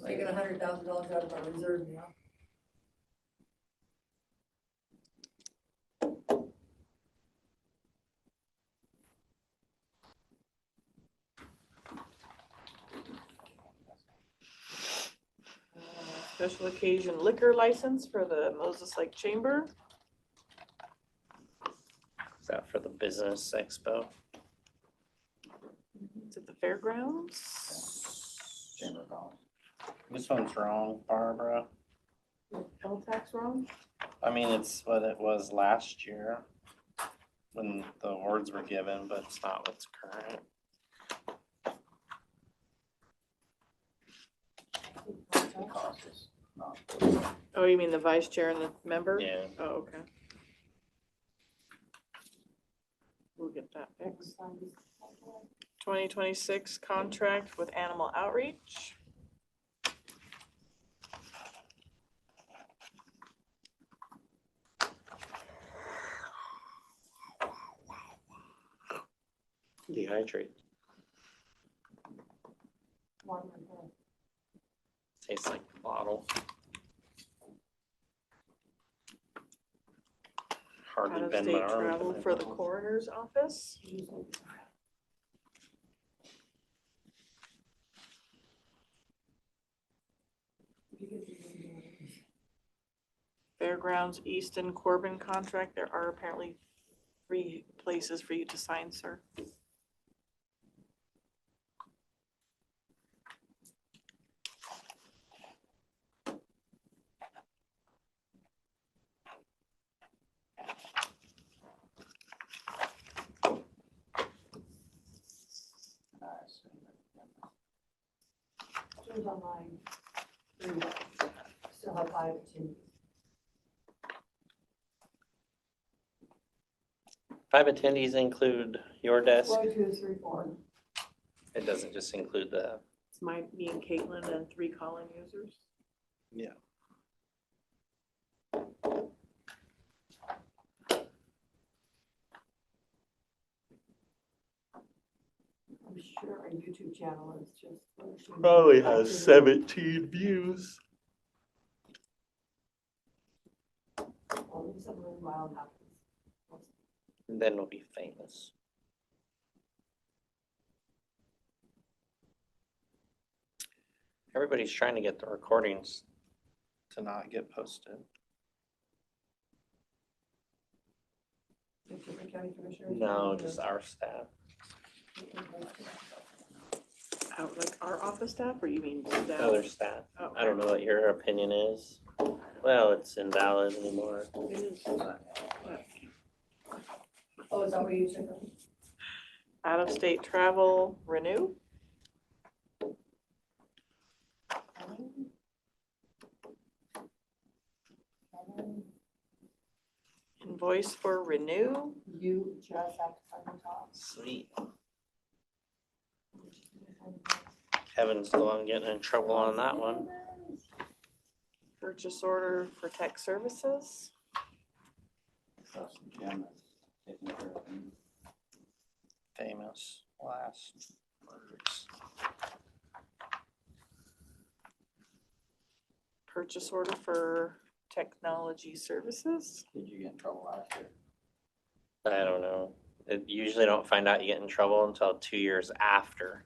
Taking $100,000 out of our reserve now. Special occasion liquor license for the Moses Lake Chamber. Is that for the business expo? It's at the fairgrounds. Chamber of Commerce. This one's wrong, Barbara. L tax wrong. I mean, it's what it was last year when the awards were given, but it's not what's current. It costs us not. Oh, you mean the vice chair and the member? Yeah. Oh, okay. We'll get that fixed. 2026 contract with Animal Outreach. Dehydrate. Tastes like the bottle. Hardly bend my Out-of-state arm. travel with for my the mouth. coroner's office. Fairgrounds Easton Corbin contract. There are apparently 3 places for you to sign, sir. It was online. Still have 5 attendees. 5 attendees include your desk. 1, 2, 3, 4. It doesn't just include the. It's me and Caitlin and 3 call-in users. Yeah. I'm sure our YouTube channel is just. flourishing. Probably has 17 views. Only something really wild happens. And then we'll be famous. Everybody's trying to get the recordings to not get posted. No, just our staff. Out like our office staff, or you mean staff? Other staff. Oh. I don't know what your opinion is. Well, it's invalid anymore. Oh, is that what you said? Out of state travel, renew? Invoice for renew? You just have to find the top. Sweet. Kevin's the one getting in trouble on that one. Purchase order for tech services? Famous last words. Purchase order for technology services? Did you get in trouble last year? I don't know. It usually don't find out you get in trouble until 2 years after.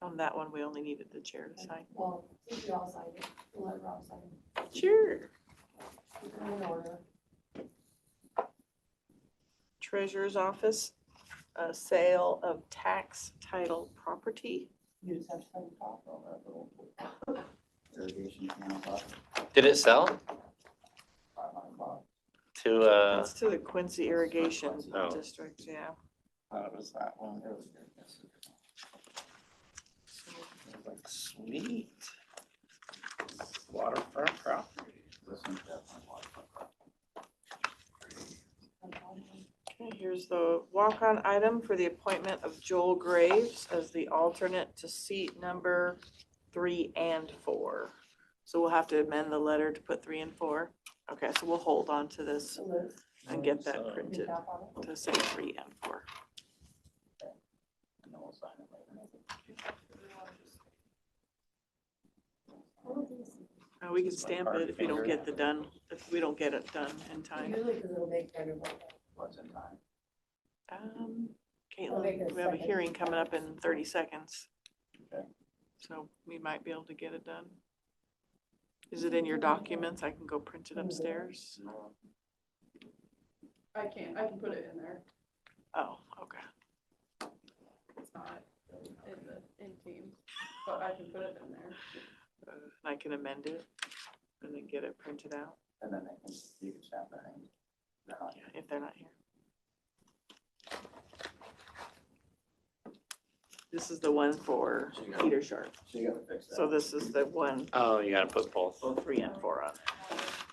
On that one, we only needed the chair to sign. Well, if you all sign it, we'll let Rob sign it. Sure. In order. Treasurer's office, a sale of tax title property. You just have to sign the top of that little Irrigation can cost Did it sell $500. to That's to the Quincy Irrigation Oh. District, yeah. It was that one. It was good. Yes. Like, sweet. Waterfront property. Listen to that on waterfront property. Okay, here's the walk-on item for the appointment of Joel Graves as the alternate to seat number 3 and 4. So we'll have to amend the letter to put 3 and 4. Okay, so we'll hold on to this and get that printed to say 3 and 4. And then we'll sign it later. We can stamp it if we don't get if we don't get it done in time. Usually because it'll make kind of What's in time? Caitlin, we have a hearing coming up in 30 seconds. Okay. So we might be able to get it done. Is it in your documents? I can go print it upstairs. I can put it in there. Oh, okay. It's not in Teams, but I can put it in there. I can amend it and then get it printed out. And then you can stamp their names. Yeah, if they're not here. This is the one for Peter Sharp. So you gotta fix that. So this is the one, Oh, you gotta put both. 3 and 4 on.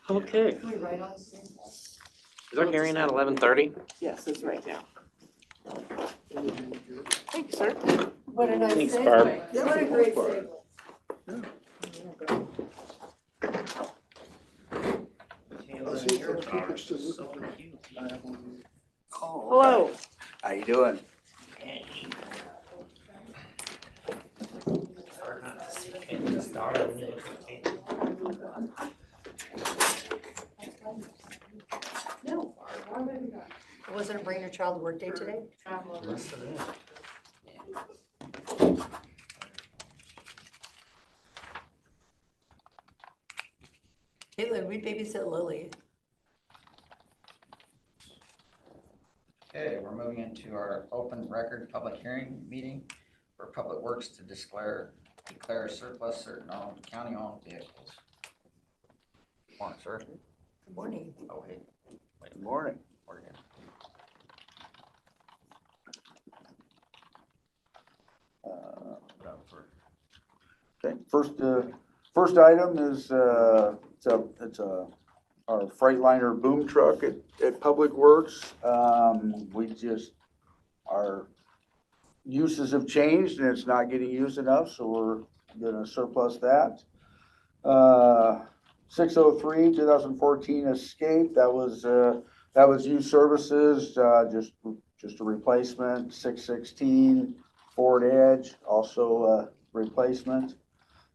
Okay. Can we write on? Is our hearing at 11:30? Yes, it's right now. Thank you, sir. What a nice Thanks, segue. Barb. What a great segue. Hello. How you doing? Wasn't it Bring Your Child to Work Day today? Caitlin, we babysit Lily. Okay, we're moving into our open record public hearing meeting for Public Works to declare surplus certain county-owned vehicles. Morning, sir. Good morning. Oh, hey. Good morning. Morning. Okay, first item is, it's our Freightliner boom truck at Public Works. Our uses have changed and it's not getting used enough, so we're gonna surplus that. 603, 2014 Escape, that was used services, just a replacement. 616 Ford Edge, also a replacement.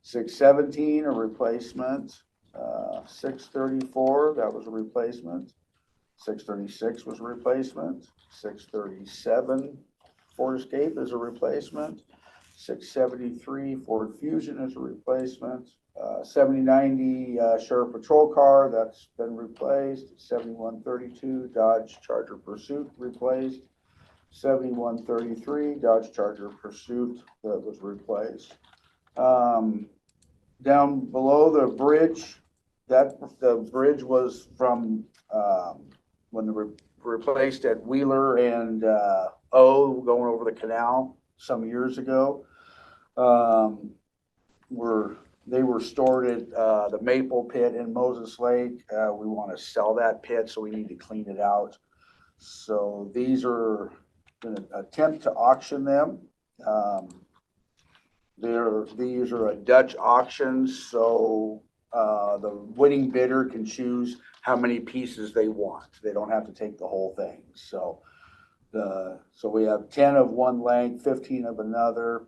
617, a replacement. 634, that was a replacement. 636 was a replacement. 637 Ford Escape is a replacement. 673 Ford Fusion is a replacement. 7090 Sheriff Patrol Car, that's been replaced. 7132 Dodge Charger Pursuit replaced. 7133 Dodge Charger Pursuit that was replaced. Down below the bridge, the bridge was from when they were replaced at Wheeler and going over the canal some years ago. They were stored at the Maple Pit in Moses Lake. We want to sell that pit, so we need to clean it out. So these are an attempt to auction them. These are a Dutch auction, so the winning bidder can choose how many pieces they want. They don't have to take the whole thing. So we have 10 of one length, 15 of another.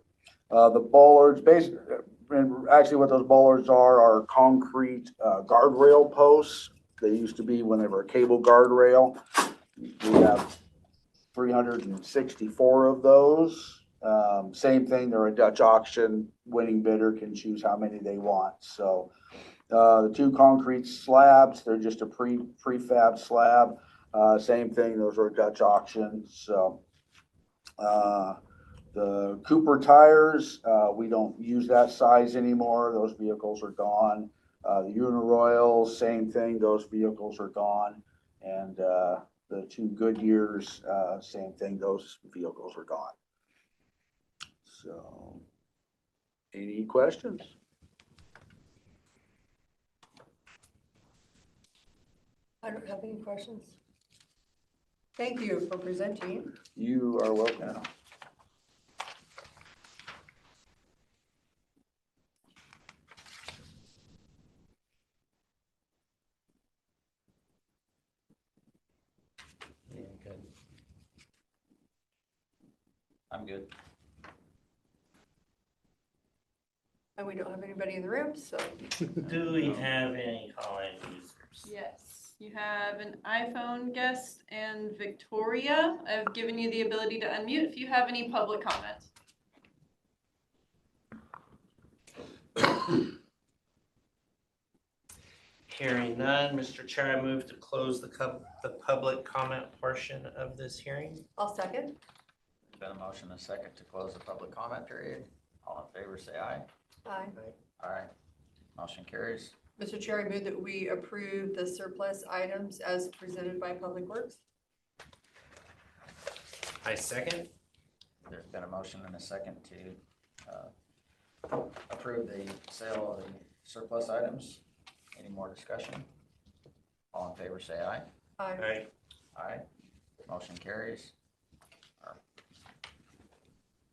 The bollards, basically, and actually what those bollards are concrete guardrail posts. They used to be when they were a cable guardrail. We have 364 of those. Same thing, they're a Dutch auction. Winning bidder can choose how many they want. So the two concrete slabs, they're just a prefab slab. Same thing, those are Dutch auctions. So the Cooper tires, we don't use that size anymore. Those vehicles are gone. The Uniroyals, same thing, those vehicles are gone. And the two Goodyears, same thing, those vehicles are gone. So, any questions? I don't have any questions. Thank you for presenting. You are welcome. Yeah, good. I'm good. And we don't have anybody in the room, so. Do we have any call-in users? Yes, you have an iPhone guest and Victoria. I've given you the ability to unmute if you have any public comments. Hearing none, Mr. Chair, I move to close the public comment portion of this hearing. I'll second. There's been a motion and a second to close the public comment period. All in favor, say aye. Aye. Aye. Motion carries. Mr. Chair, I move that we approve the surplus items as presented by Public Works. I second. There's been a motion and a second to approve the sale of the surplus items. Any more discussion? All in favor, say aye. Aye. Aye. Motion carries. Our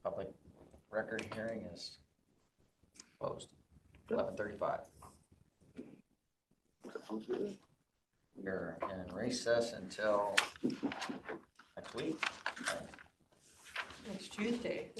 public record hearing is closed. 11:35. We're in recess until next week. Next Tuesday.